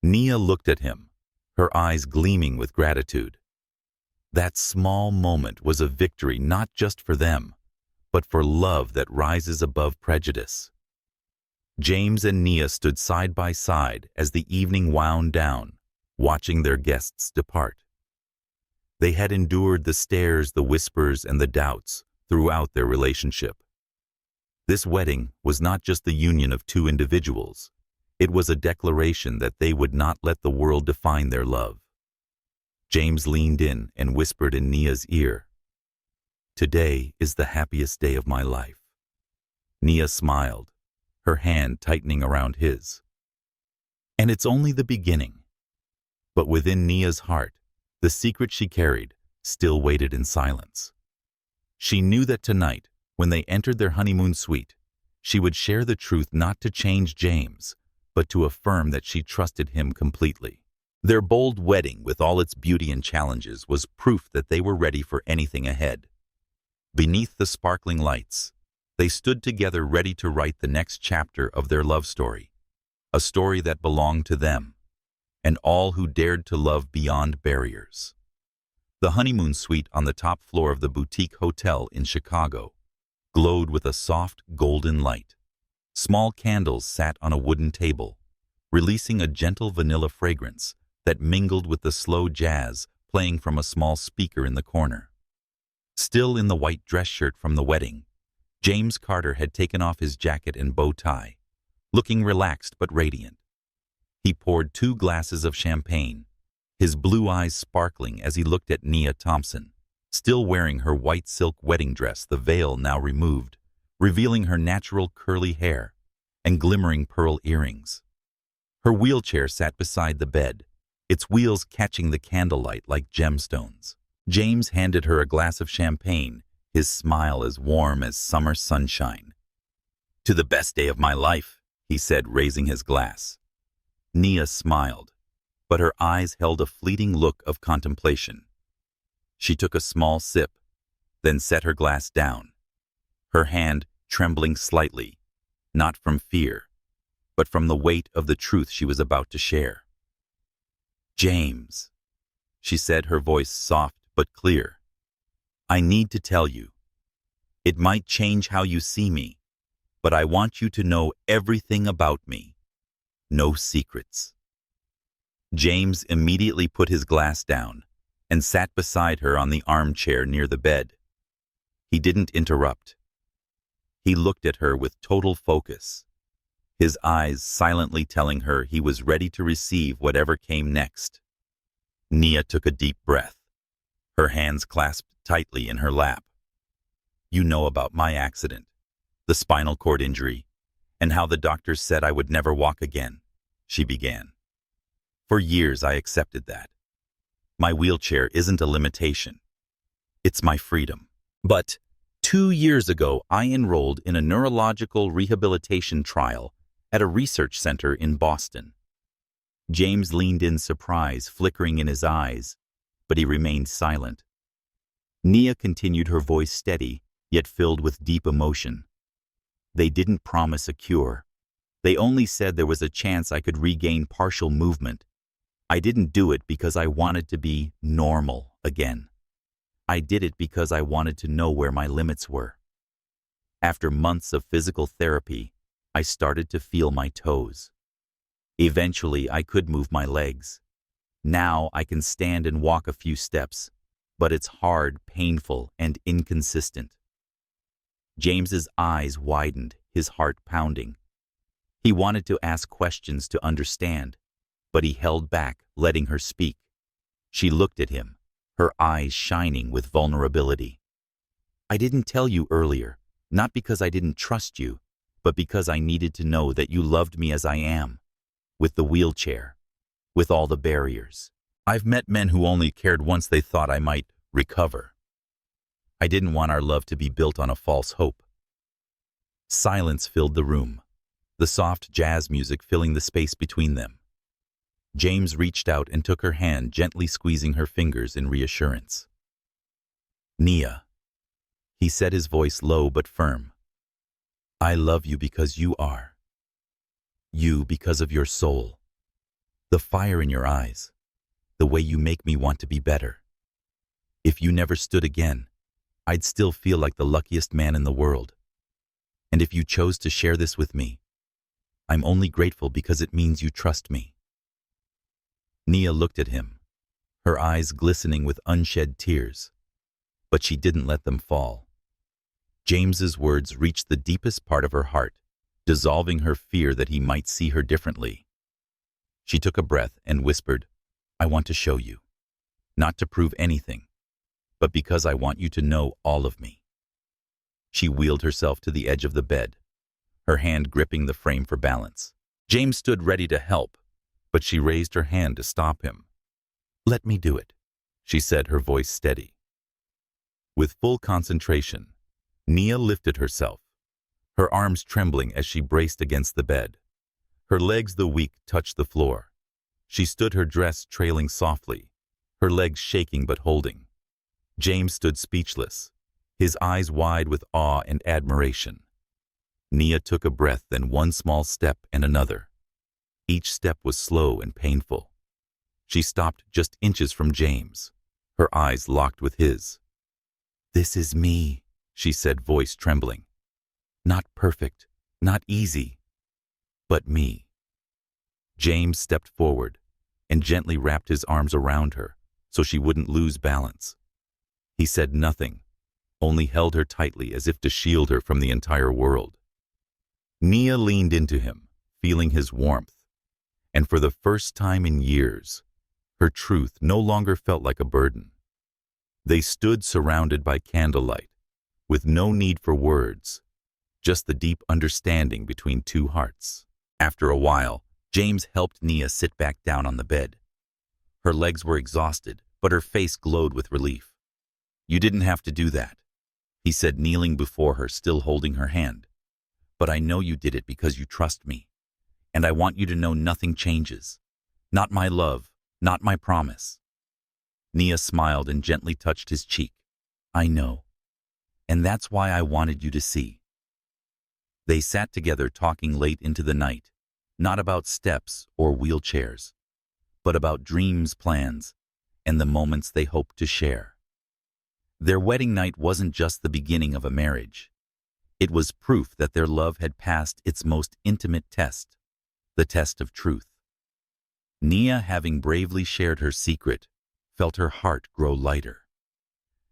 Nia looked at him, her eyes gleaming with gratitude. That small moment was a victory not just for them, but for love that rises above prejudice. James and Nia stood side by side as the evening wound down, watching their guests depart. They had endured the stares, the whispers, and the doubts throughout their relationship. This wedding was not just the union of two individuals. It was a declaration that they would not let the world define their love. James leaned in and whispered in Nia's ear, "Today is the happiest day of my life." Nia smiled, her hand tightening around his. And it's only the beginning. But within Nia's heart, the secret she carried still waited in silence. She knew that tonight, when they entered their honeymoon suite, she would share the truth not to change James, but to affirm that she trusted him completely. Their bold wedding, with all its beauty and challenges, was proof that they were ready for anything ahead. Beneath the sparkling lights, they stood together ready to write the next chapter of their love story, a story that belonged to them, and all who dared to love beyond barriers. The honeymoon suite on the top floor of the boutique hotel in Chicago glowed with a soft golden light. Small candles sat on a wooden table, releasing a gentle vanilla fragrance that mingled with the slow jazz playing from a small speaker in the corner. Still in the white dress shirt from the wedding, James Carter had taken off his jacket and bow tie, looking relaxed but radiant. He poured 2 glasses of champagne, his blue eyes sparkling as he looked at Nia Thompson, still wearing her white silk wedding dress, the veil now removed, revealing her natural curly hair and glimmering pearl earrings. Her wheelchair sat beside the bed, its wheels catching the candlelight like gemstones. James handed her a glass of champagne, his smile as warm as summer sunshine. "To the best day of my life," he said, raising his glass. Nia smiled, but her eyes held a fleeting look of contemplation. She took a small sip, then set her glass down, her hand trembling slightly, not from fear, but from the weight of the truth she was about to share. "James," she said, her voice soft but clear, "I need to tell you. It might change how you see me, but I want you to know everything about me. No secrets." James immediately put his glass down and sat beside her on the armchair near the bed. He didn't interrupt. He looked at her with total focus, his eyes silently telling her he was ready to receive whatever came next. Nia took a deep breath, her hands clasped tightly in her lap. "You know about my accident, the spinal cord injury, and how the doctors said I would never walk again," she began. "For years I accepted that. My wheelchair isn't a limitation. It's my freedom. But 2 years ago I enrolled in a neurological rehabilitation trial at a research center in Boston." James leaned in, surprise flickering in his eyes, but he remained silent. Nia continued, her voice steady, yet filled with deep emotion. "They didn't promise a cure. They only said there was a chance I could regain partial movement. I didn't do it because I wanted to be normal again. I did it because I wanted to know where my limits were. After months of physical therapy, I started to feel my toes. Eventually, I could move my legs. Now I can stand and walk a few steps, but it's hard, painful, and inconsistent." James's eyes widened, his heart pounding. He wanted to ask questions to understand, but he held back, letting her speak. She looked at him, her eyes shining with vulnerability. "I didn't tell you earlier, not because I didn't trust you, but because I needed to know that you loved me as I am, with the wheelchair, with all the barriers. I've met men who only cared once they thought I might recover. I didn't want our love to be built on a false hope." Silence filled the room, the soft jazz music filling the space between them. James reached out and took her hand, gently squeezing her fingers in reassurance. "Nia," he said, his voice low but firm, "I love you because you are. You because of your soul, the fire in your eyes, the way you make me want to be better. If you never stood again, I'd still feel like the luckiest man in the world. And if you chose to share this with me, I'm only grateful because it means you trust me." Nia looked at him, her eyes glistening with unshed tears. But she didn't let them fall. James's words reached the deepest part of her heart, dissolving her fear that he might see her differently. She took a breath and whispered, "I want to show you. Not to prove anything, but because I want you to know all of me." She wheeled herself to the edge of the bed, her hand gripping the frame for balance. James stood ready to help, but she raised her hand to stop him. "Let me do it," she said, her voice steady. With full concentration, Nia lifted herself, her arms trembling as she braced against the bed. Her legs, though weak, touched the floor. She stood, her dress trailing softly, her legs shaking but holding. James stood speechless, his eyes wide with awe and admiration. Nia took a breath, then one small step and another. Each step was slow and painful. She stopped just inches from James, her eyes locked with his. "This is me," she said, voice trembling. "Not perfect, not easy, but me." James stepped forward and gently wrapped his arms around her so she wouldn't lose balance. He said nothing, only held her tightly as if to shield her from the entire world. Nia leaned into him, feeling his warmth, and for the first time in years, her truth no longer felt like a burden. They stood surrounded by candlelight, with no need for words, just the deep understanding between two hearts. After a while, James helped Nia sit back down on the bed. Her legs were exhausted, but her face glowed with relief. "You didn't have to do that," he said, kneeling before her, still holding her hand. "But I know you did it because you trust me, and I want you to know nothing changes. Not my love, not my promise." Nia smiled and gently touched his cheek. "I know, and that's why I wanted you to see." They sat together, talking late into the night, not about steps or wheelchairs, but about dreams, plans, and the moments they hoped to share. Their wedding night wasn't just the beginning of a marriage. It was proof that their love had passed its most intimate test, the test of truth. Nia, having bravely shared her secret, felt her heart grow lighter.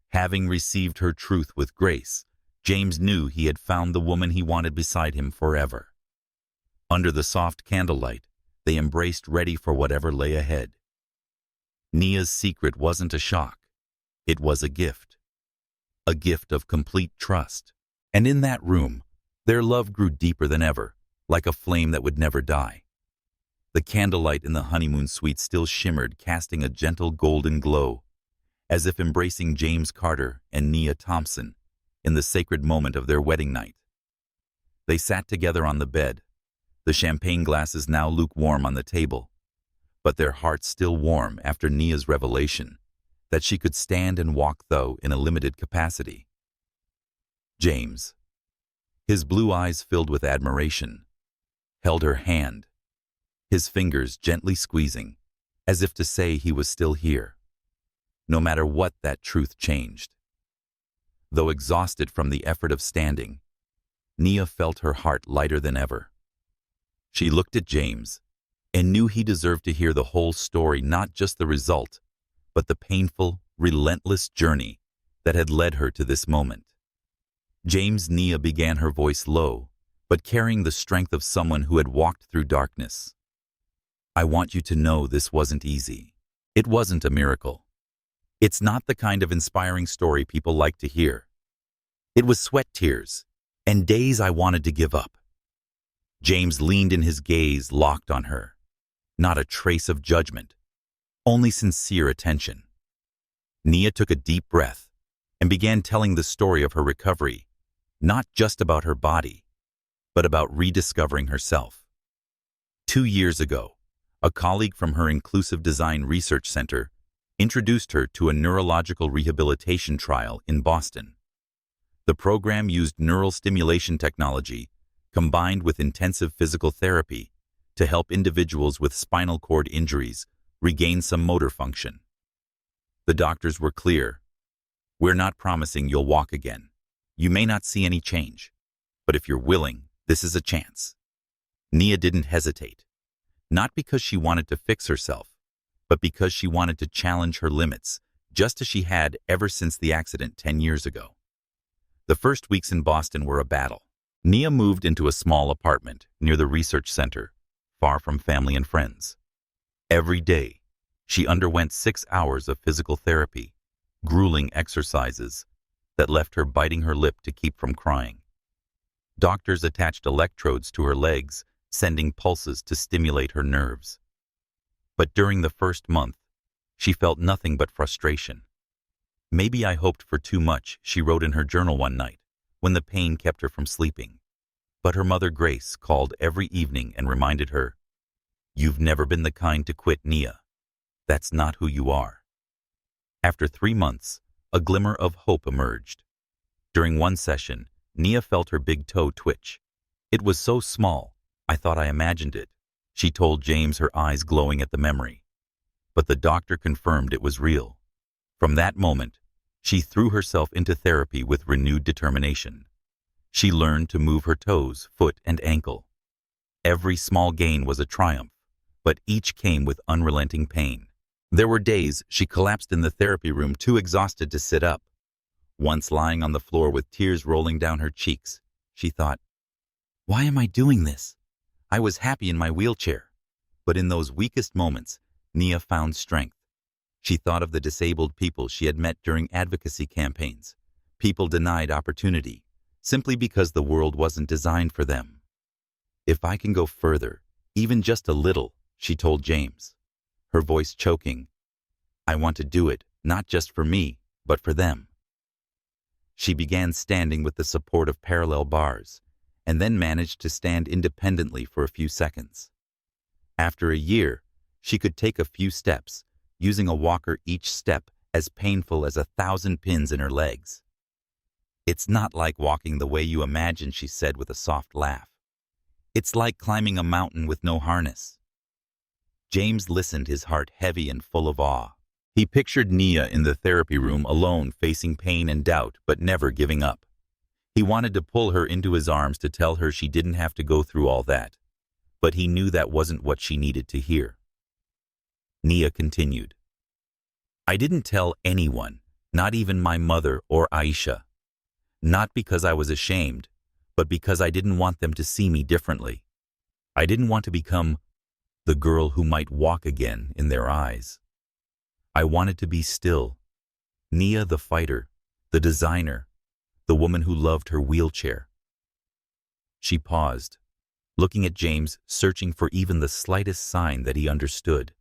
Having received her truth with grace, James knew he had found the woman he wanted beside him forever. Under the soft candlelight, they embraced, ready for whatever lay ahead. Nia's secret wasn't a shock. It was a gift of complete trust. And in that room, their love grew deeper than ever, like a flame that would never die. The candlelight in the honeymoon suite still shimmered, casting a gentle golden glow, as if embracing James Carter and Nia Thompson in the sacred moment of their wedding night. They sat together on the bed, the champagne glasses now lukewarm on the table, but their hearts still warm after Nia's revelation that she could stand and walk, though in a limited capacity. James, his blue eyes filled with admiration, held her hand, his fingers gently squeezing, as if to say he was still here, no matter what that truth changed. Though exhausted from the effort of standing, Nia felt her heart lighter than ever. She looked at James and knew he deserved to hear the whole story, not just the result, but the painful, relentless journey that had led her to this moment. "James," Nia began, her voice low, but carrying the strength of someone who had walked through darkness. "I want you to know this wasn't easy. It wasn't a miracle. It's not the kind of inspiring story people like to hear. It was sweat, tears, and days I wanted to give up." James leaned in, his gaze locked on her. Not a trace of judgment, only sincere attention. Nia took a deep breath and began telling the story of her recovery, not just about her body, but about rediscovering herself. 2 years ago, a colleague from her Inclusive Design Research Center introduced her to a neurological rehabilitation trial in Boston. The program used neural stimulation technology combined with intensive physical therapy to help individuals with spinal cord injuries regain some motor function. The doctors were clear. "We're not promising you'll walk again. You may not see any change, but if you're willing, this is a chance." Nia didn't hesitate, not because she wanted to fix herself, but because she wanted to challenge her limits, just as she had ever since the accident 10 years ago. The first weeks in Boston were a battle. Nia moved into a small apartment near the research center, far from family and friends. Every day, she underwent 6 hours of physical therapy, grueling exercises that left her biting her lip to keep from crying. Doctors attached electrodes to her legs, sending pulses to stimulate her nerves. But during the first month, she felt nothing but frustration. "Maybe I hoped for too much," she wrote in her journal one night, when the pain kept her from sleeping. But her mother Grace called every evening and reminded her, "You've never been the kind to quit, Nia. That's not who you are." After 3 months, a glimmer of hope emerged. During one session, Nia felt her big toe twitch. "It was so small, I thought I imagined it," she told James, her eyes glowing at the memory. But the doctor confirmed it was real. From that moment, she threw herself into therapy with renewed determination. She learned to move her toes, foot, and ankle. Every small gain was a triumph, but each came with unrelenting pain. There were days she collapsed in the therapy room, too exhausted to sit up. Once lying on the floor with tears rolling down her cheeks, she thought, "Why am I doing this? I was happy in my wheelchair." But in those weakest moments, Nia found strength. She thought of the disabled people she had met during advocacy campaigns, people denied opportunity, simply because the world wasn't designed for them. "If I can go further, even just a little," she told James, her voice choking, "I want to do it, not just for me, but for them." She began standing with the support of parallel bars, and then managed to stand independently for a few seconds. After a year, she could take a few steps, using a walker, each step as painful as 1,000 pins in her legs. "It's not like walking the way you imagine," she said with a soft laugh. "It's like climbing a mountain with no harness." James listened, his heart heavy and full of awe. He pictured Nia in the therapy room alone, facing pain and doubt, but never giving up. He wanted to pull her into his arms to tell her she didn't have to go through all that, but he knew that wasn't what she needed to hear. Nia continued, "I didn't tell anyone, not even my mother or Aisha. Not because I was ashamed, but because I didn't want them to see me differently. I didn't want to become the girl who might walk again in their eyes. I wanted to be still, Nia the fighter, the designer, the woman who loved her wheelchair." She paused, looking at James, searching for even the slightest sign that he understood.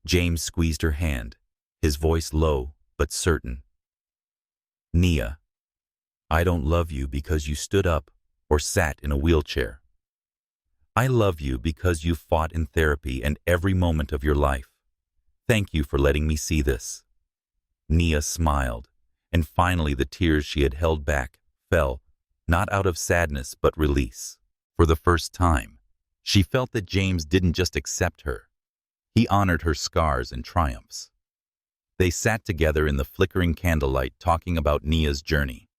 James squeezed her hand, his voice low but certain. "Nia, I don't love you because you stood up or sat in a wheelchair. I love you because you fought in therapy and every moment of your life. Thank you for letting me see this." Nia smiled, and finally the tears she had held back fell, not out of sadness but release. For the first time, she felt that James didn't just accept her. He honored her scars and triumphs. They sat together in the flickering candlelight, talking about Nia's journey.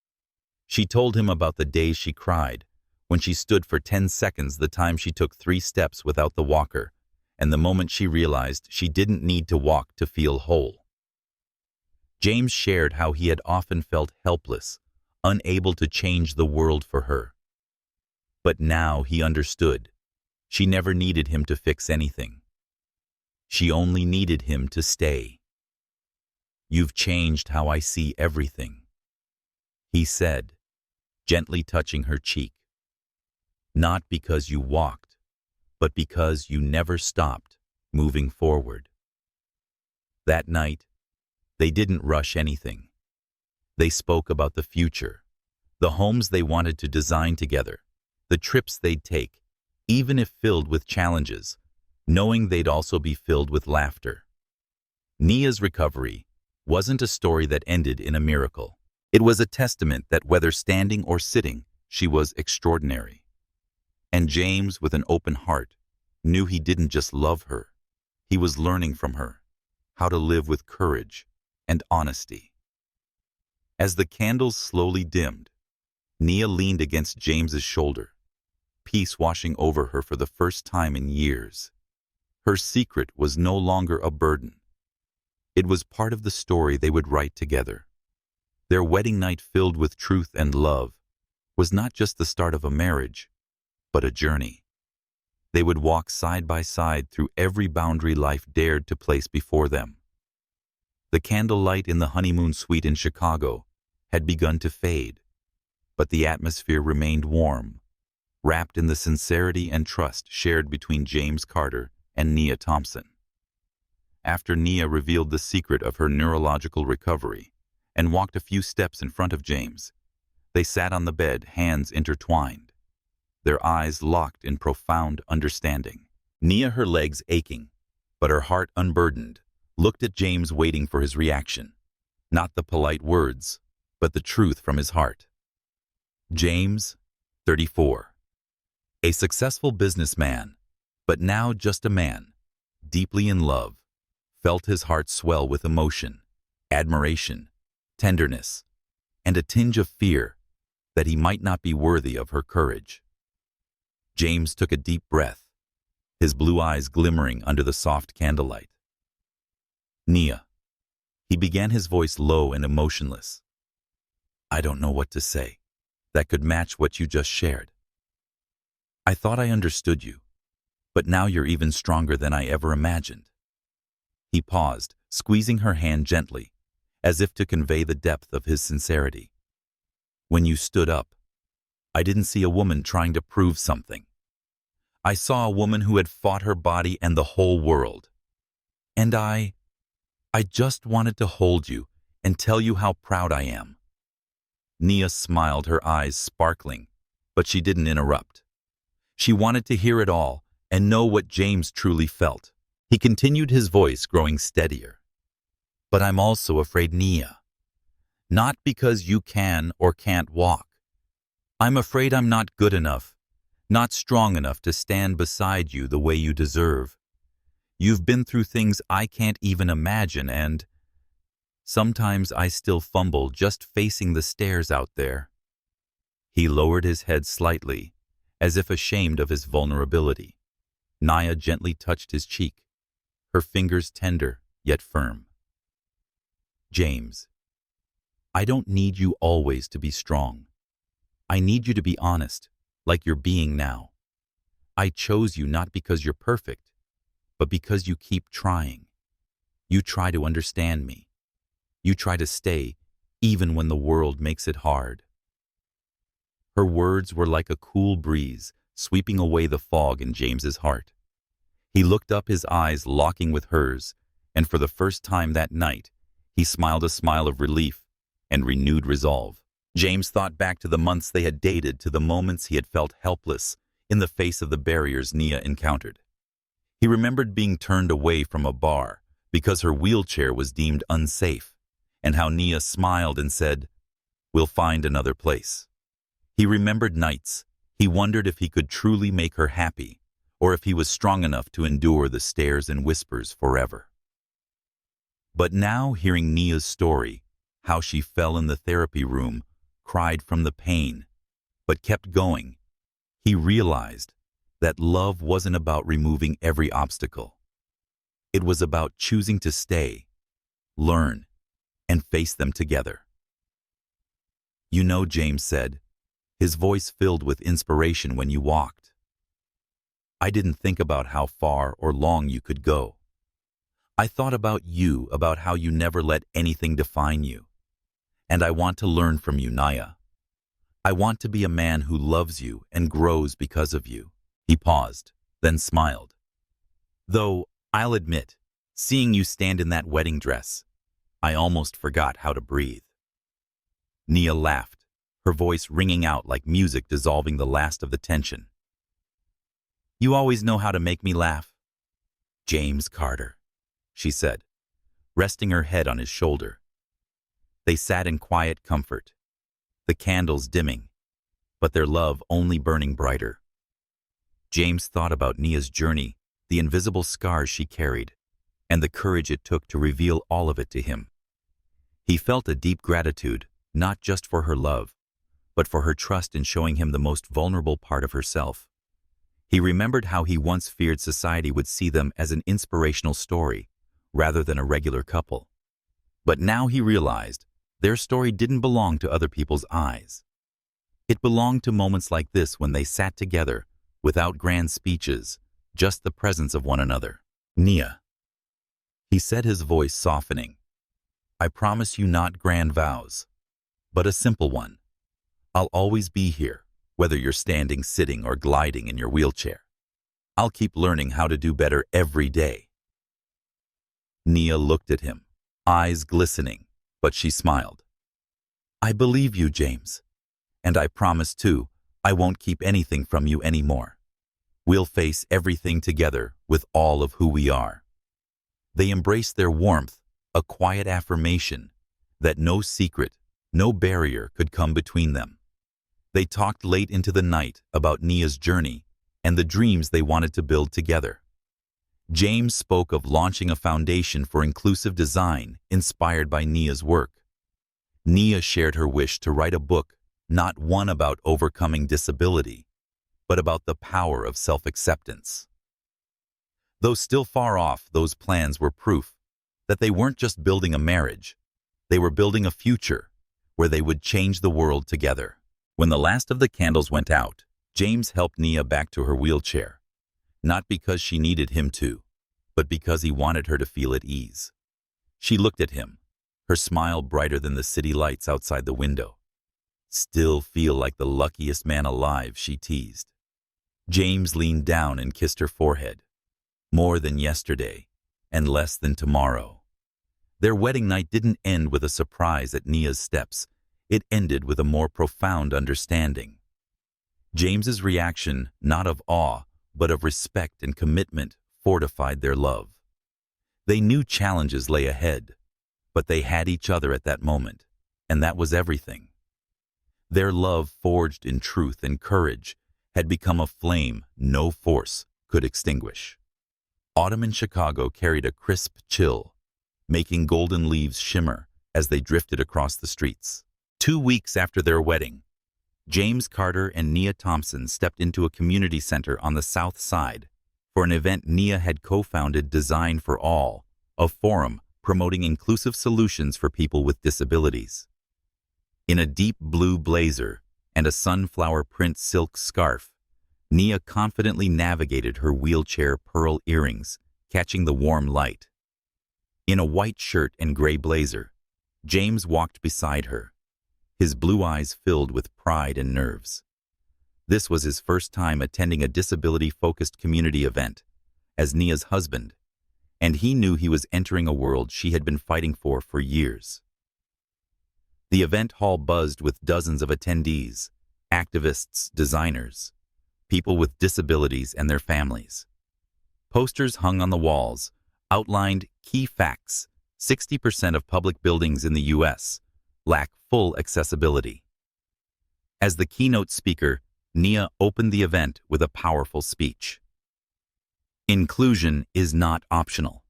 She told him about the days she cried, when she stood for 10 seconds, the time she took 3 steps without the walker, and the moment she realized she didn't need to walk to feel whole. James shared how he had often felt helpless, unable to change the world for her. But now he understood. She never needed him to fix anything. She only needed him to stay. "You've changed how I see everything," he said, gently touching her cheek. "Not because you walked, but because you never stopped moving forward." That night, they didn't rush anything. They spoke about the future, the homes they wanted to design together, the trips they'd take, even if filled with challenges, knowing they'd also be filled with laughter. Nia's recovery wasn't a story that ended in a miracle. It was a testament that whether standing or sitting, she was extraordinary. And James, with an open heart, knew he didn't just love her. He was learning from her how to live with courage and honesty. As the candles slowly dimmed, Nia leaned against James's shoulder, peace washing over her for the first time in years. Her secret was no longer a burden. It was part of the story they would write together. Their wedding night, filled with truth and love, was not just the start of a marriage, but a journey. They would walk side by side through every boundary life dared to place before them. The candlelight in the honeymoon suite in Chicago had begun to fade, but the atmosphere remained warm, wrapped in the sincerity and trust shared between James Carter and Nia Thompson. After Nia revealed the secret of her neurological recovery and walked a few steps in front of James, they sat on the bed, hands intertwined, their eyes locked in profound understanding. Nia, her legs aching, but her heart unburdened, looked at James, waiting for his reaction. Not the polite words, but the truth from his heart. James, 34. A successful businessman, but now just a man, deeply in love, felt his heart swell with emotion, admiration, tenderness, and a tinge of fear that he might not be worthy of her courage. James took a deep breath, his blue eyes glimmering under the soft candlelight. Nia, he began, his voice low and emotionless. I don't know what to say that could match what you just shared. I thought I understood you, but now you're even stronger than I ever imagined. He paused, squeezing her hand gently, as if to convey the depth of his sincerity. When you stood up, I didn't see a woman trying to prove something. I saw a woman who had fought her body and the whole world. And I just wanted to hold you and tell you how proud I am. Nia smiled, her eyes sparkling, but she didn't interrupt. She wanted to hear it all and know what James truly felt. He continued, his voice growing steadier. But I'm also afraid, Nia. Not because you can or can't walk. I'm afraid I'm not good enough, not strong enough to stand beside you the way you deserve. You've been through things I can't even imagine, and sometimes I still fumble just facing the stairs out there. He lowered his head slightly, as if ashamed of his vulnerability. Nia gently touched his cheek, her fingers tender yet firm. James, I don't need you always to be strong. I need you to be honest, like you're being now. I chose you not because you're perfect, but because you keep trying. You try to understand me. You try to stay, even when the world makes it hard. Her words were like a cool breeze, sweeping away the fog in James's heart. He looked up, his eyes locking with hers, and for the first time that night, he smiled a smile of relief and renewed resolve. James thought back to the months they had dated, to the moments he had felt helpless in the face of the barriers Nia encountered. He remembered being turned away from a bar because her wheelchair was deemed unsafe, and how Nia smiled and said, "We'll find another place." He remembered nights he wondered if he could truly make her happy, or if he was strong enough to endure the stares and whispers forever. But now, hearing Nia's story, how she fell in the therapy room, cried from the pain, but kept going, he realized that love wasn't about removing every obstacle. It was about choosing to stay, learn, and face them together. You know, James said, his voice filled with inspiration, when you walked, I didn't think about how far or long you could go. I thought about you, about how you never let anything define you. And I want to learn from you, Nia. I want to be a man who loves you and grows because of you. He paused, then smiled. Though, I'll admit, seeing you stand in that wedding dress, I almost forgot how to breathe. Nia laughed, her voice ringing out like music, dissolving the last of the tension. You always know how to make me laugh. James Carter, she said, resting her head on his shoulder. They sat in quiet comfort, the candles dimming, but their love only burning brighter. James thought about Nia's journey, the invisible scars she carried, and the courage it took to reveal all of it to him. He felt a deep gratitude, not just for her love, but for her trust in showing him the most vulnerable part of herself. He remembered how he once feared society would see them as an inspirational story, rather than a regular couple. But now he realized their story didn't belong to other people's eyes. It belonged to moments like this when they sat together, without grand speeches, just the presence of one another. Nia, he said, his voice softening. I promise you not grand vows, but a simple one. I'll always be here, whether you're standing, sitting, or gliding in your wheelchair. I'll keep learning how to do better every day. Nia looked at him, eyes glistening, but she smiled. I believe you, James. And I promise, too, I won't keep anything from you anymore. We'll face everything together with all of who we are. They embraced their warmth, a quiet affirmation that no secret, no barrier could come between them. They talked late into the night about Nia's journey and the dreams they wanted to build together. James spoke of launching a foundation for inclusive design inspired by Nia's work. Nia shared her wish to write a book, not one about overcoming disability, but about the power of self-acceptance. Though still far off, those plans were proof that they weren't just building a marriage, they were building a future where they would change the world together. When the last of the candles went out, James helped Nia back to her wheelchair, not because she needed him to, but because he wanted her to feel at ease. She looked at him, her smile brighter than the city lights outside the window. Still feel like the luckiest man alive, she teased. James leaned down and kissed her forehead. More than yesterday, and less than tomorrow. Their wedding night didn't end with a surprise at Nia's steps. It ended with a more profound understanding. James's reaction, not of awe, but of respect and commitment, fortified their love. They knew challenges lay ahead, but they had each other at that moment, and that was everything. Their love, forged in truth and courage, had become a flame no force could extinguish. Autumn in Chicago carried a crisp chill, making golden leaves shimmer as they drifted across the streets. 2 weeks after their wedding, James Carter and Nia Thompson stepped into a community center on the South Side for an event Nia had co-founded, Design for All, a forum promoting inclusive solutions for people with disabilities. In a deep blue blazer and a sunflower print silk scarf, Nia confidently navigated her wheelchair pearl earrings, catching the warm light. In a white shirt and gray blazer, James walked beside her, his blue eyes filled with pride and nerves. This was his first time attending a disability-focused community event as Nia's husband, and he knew he was entering a world she had been fighting for years. The event hall buzzed with dozens of attendees, activists, designers, people with disabilities and their families. Posters hung on the walls outlined key facts. 60% of public buildings in the U.S. lack full accessibility. As the keynote speaker, Nia opened the event with a powerful speech. Inclusion is not optional.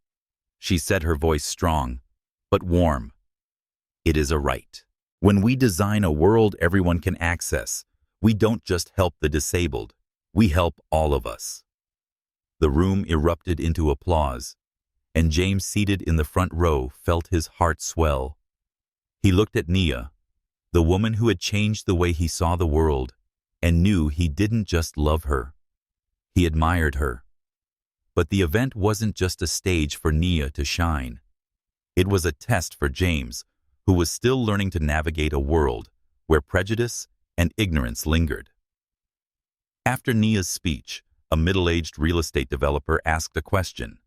She said, her voice strong, but warm. It is a right. When we design a world everyone can access, we don't just help the disabled, we help all of us. The room erupted into applause, and James, seated in the front row, felt his heart swell. He looked at Nia, the woman who had changed the way he saw the world, and knew he didn't just love her. He admired her. But the event wasn't just a stage for Nia to shine. It was a test for James, who was still learning to navigate a world where prejudice and ignorance lingered. After Nia's speech, a middle-aged real estate developer asked a question.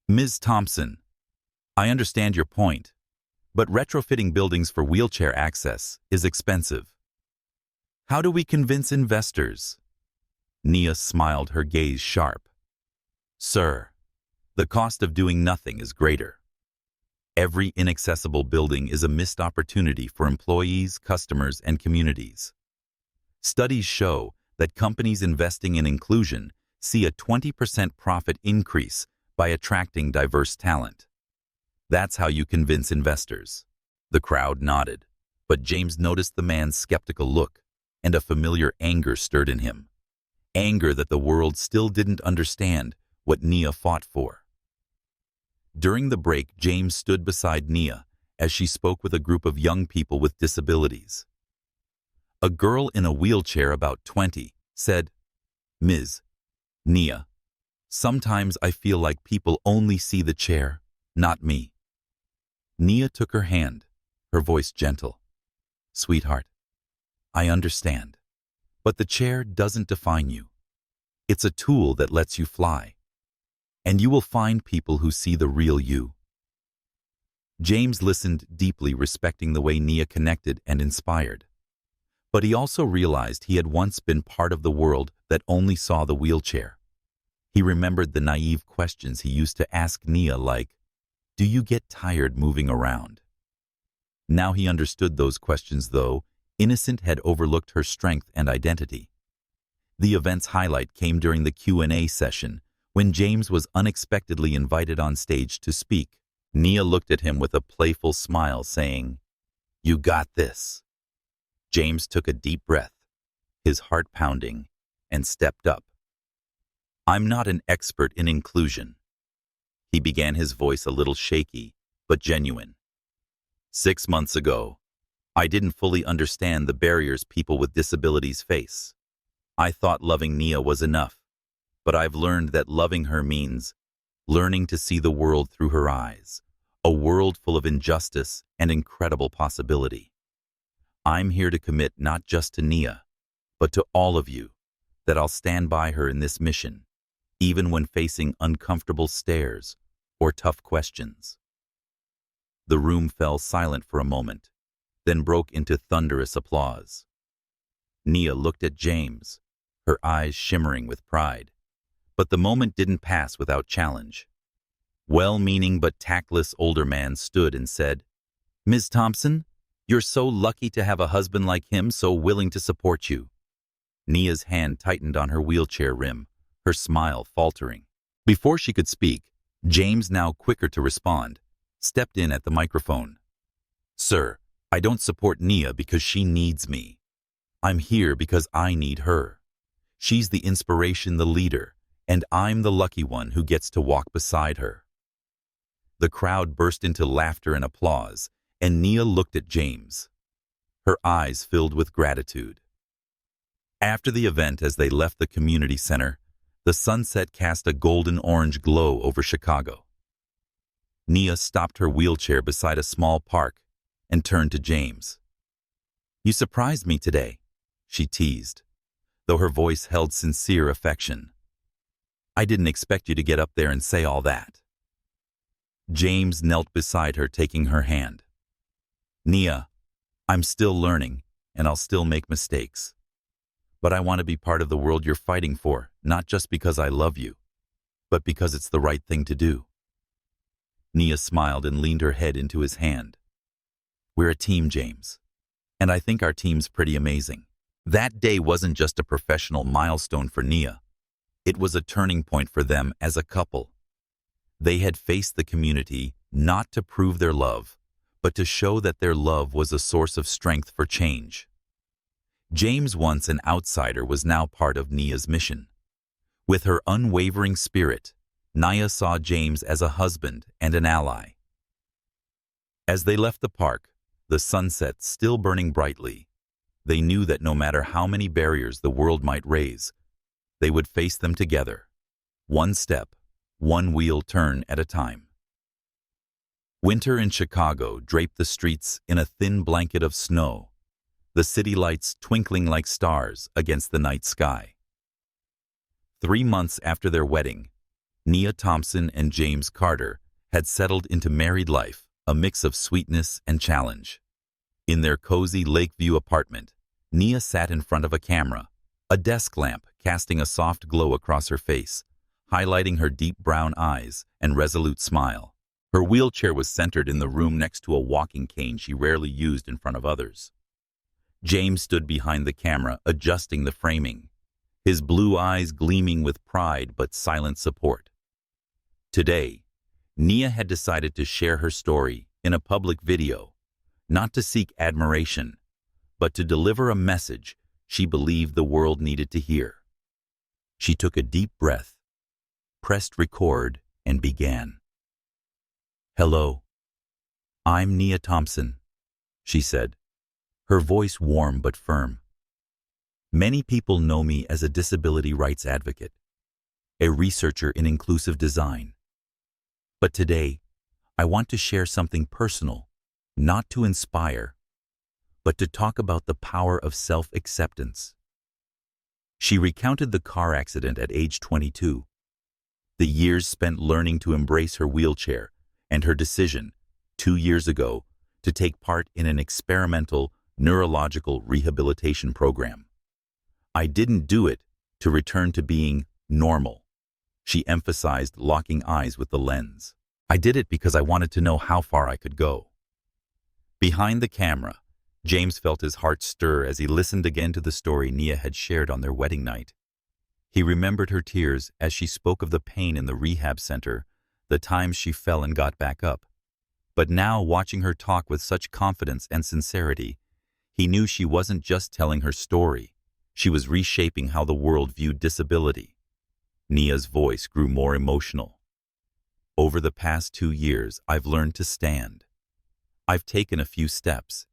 Ms. Thompson, I understand your point, but retrofitting buildings for wheelchair access is expensive. How do we convince investors? Nia smiled, her gaze sharp. Sir, the cost of doing nothing is greater. Every inaccessible building is a missed opportunity for employees, customers, and communities. Studies show that companies investing in inclusion see a 20% profit increase by attracting diverse talent. That's how you convince investors. The crowd nodded, but James noticed the man's skeptical look, and a familiar anger stirred in him. anger that the world still didn't understand what Nia fought for. During the break, James stood beside Nia as she spoke with a group of young people with disabilities. A girl in a wheelchair, about 20, said, "Ms. Nia, sometimes I feel like people only see the chair, not me." Nia took her hand, her voice gentle. "Sweetheart, I understand. But the chair doesn't define you. It's a tool that lets you fly. And you will find people who see the real you." James listened deeply, respecting the way Nia connected and inspired. But he also realized he had once been part of the world that only saw the wheelchair. He remembered the naive questions he used to ask Nia, like, "Do you get tired moving around?" Now he understood those questions, though innocent, had overlooked her strength and identity. The event's highlight came during the Q&A session, when James was unexpectedly invited on stage to speak. Nia looked at him with a playful smile, saying, "You got this." James took a deep breath, his heart pounding, and stepped up. "I'm not an expert in inclusion." He began, his voice a little shaky, but genuine. "6 months ago, I didn't fully understand the barriers people with disabilities face. I thought loving Nia was enough, but I've learned that loving her means learning to see the world through her eyes, a world full of injustice and incredible possibility. I'm here to commit not just to Nia, but to all of you, that I'll stand by her in this mission, even when facing uncomfortable stares or tough questions." The room fell silent for a moment, then broke into thunderous applause. Nia looked at James, her eyes shimmering with pride. But the moment didn't pass without challenge. Well-meaning but tactless older man stood and said, "Ms. Thompson, you're so lucky to have a husband like him, so willing to support you." Nia's hand tightened on her wheelchair rim, her smile faltering. Before she could speak, James, now quicker to respond, stepped in at the microphone. "Sir, I don't support Nia because she needs me. I'm here because I need her. She's the inspiration, the leader, and I'm the lucky one who gets to walk beside her." The crowd burst into laughter and applause, and Nia looked at James, her eyes filled with gratitude. After the event, as they left the community center, the sunset cast a golden-orange glow over Chicago. Nia stopped her wheelchair beside a small park and turned to James. "You surprised me today," she teased, though her voice held sincere affection. "I didn't expect you to get up there and say all that." James knelt beside her, taking her hand. "Nia, I'm still learning, and I'll still make mistakes. But I want to be part of the world you're fighting for, not just because I love you, but because it's the right thing to do." Nia smiled and leaned her head into his hand. "We're a team, James, and I think our team's pretty amazing." That day wasn't just a professional milestone for Nia. It was a turning point for them as a couple. They had faced the community not to prove their love, but to show that their love was a source of strength for change. James, once an outsider, was now part of Nia's mission. With her unwavering spirit, Nia saw James as a husband and an ally. As they left the park, the sunset still burning brightly, they knew that no matter how many barriers the world might raise, they would face them together, one step, one wheel turn at a time. Winter in Chicago draped the streets in a thin blanket of snow, the city lights twinkling like stars against the night sky. 3 months after their wedding, Nia Thompson and James Carter had settled into married life, a mix of sweetness and challenge. In their cozy Lakeview apartment, Nia sat in front of a camera, a desk lamp casting a soft glow across her face, highlighting her deep brown eyes and resolute smile. Her wheelchair was centered in the room next to a walking cane she rarely used in front of others. James stood behind the camera, adjusting the framing, his blue eyes gleaming with pride but silent support. Today, Nia had decided to share her story in a public video, not to seek admiration, but to deliver a message she believed the world needed to hear. She took a deep breath, pressed record, and began. "Hello, I'm Nia Thompson," she said, her voice warm but firm. "Many people know me as a disability rights advocate, a researcher in inclusive design. But today, I want to share something personal, not to inspire, but to talk about the power of self-acceptance." She recounted the car accident at age 22, the years spent learning to embrace her wheelchair, and her decision, 2 years ago, to take part in an experimental neurological rehabilitation program. "I didn't do it to return to being normal," she emphasized, locking eyes with the lens. "I did it because I wanted to know how far I could go." Behind the camera, James felt his heart stir as he listened again to the story Nia had shared on their wedding night. He remembered her tears as she spoke of the pain in the rehab center, the times she fell and got back up. But now, watching her talk with such confidence and sincerity, he knew she wasn't just telling her story. She was reshaping how the world viewed disability. Nia's voice grew more emotional. "Over the past 2 years, I've learned to stand. I've taken a few steps,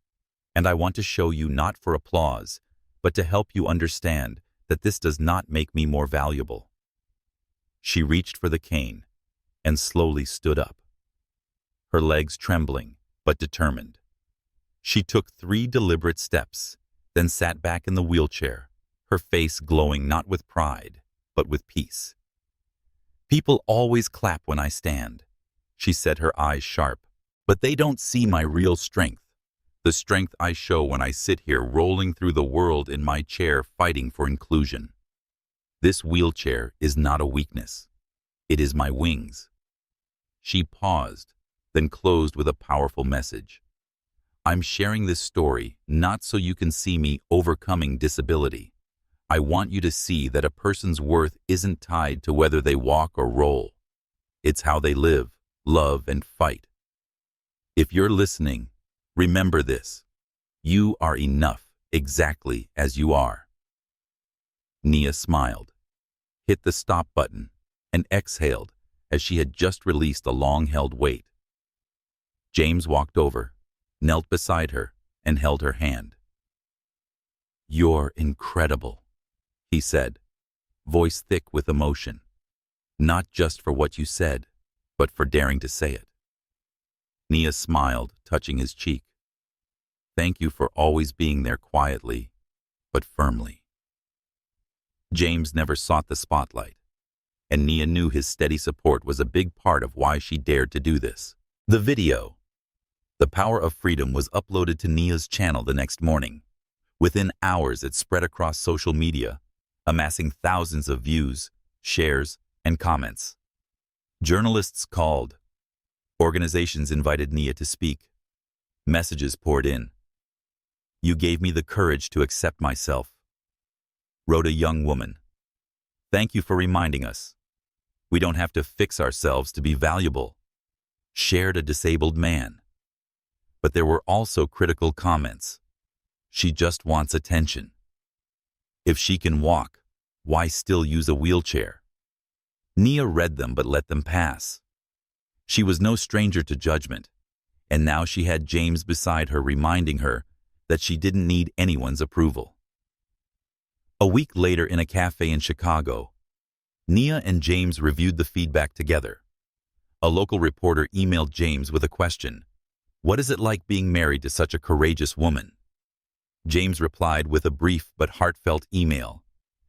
and I want to show you, not for applause, but to help you understand that this does not make me more valuable." She reached for the cane and slowly stood up, her legs trembling but determined. She took 3 deliberate steps, then sat back in the wheelchair, her face glowing not with pride, but with peace. "People always clap when I stand," she said, her eyes sharp, "but they don't see my real strength. The strength I show when I sit here rolling through the world in my chair fighting for inclusion. This wheelchair is not a weakness. It is my wings." She paused, then closed with a powerful message. "I'm sharing this story not so you can see me overcoming disability. I want you to see that a person's worth isn't tied to whether they walk or roll. It's how they live, love, and fight. If you're listening, remember this: you are enough exactly as you are." Nia smiled, hit the stop button, and exhaled as she had just released a long-held weight. James walked over, knelt beside her, and held her hand. "You're incredible," he said, voice thick with emotion. "Not just for what you said, but for daring to say it." Nia smiled, touching his cheek. "Thank you for always being there quietly, but firmly." James never sought the spotlight, and Nia knew his steady support was a big part of why she dared to do this. The video, "The Power of Freedom," was uploaded to Nia's channel the next morning. Within hours, it spread across social media, amassing thousands of views, shares, and comments. Journalists called. Organizations invited Nia to speak. Messages poured in. "You gave me the courage to accept myself," wrote a young woman. "Thank you for reminding us. We don't have to fix ourselves to be valuable," shared a disabled man. But there were also critical comments. "She just wants attention. If she can walk, why still use a wheelchair?" Nia read them but let them pass. She was no stranger to judgment, and now she had James beside her reminding her that she didn't need anyone's approval. A week later, in a cafe in Chicago, Nia and James reviewed the feedback together. A local reporter emailed James with a question: "What is it like being married to such a courageous woman?" James replied with a brief but heartfelt email: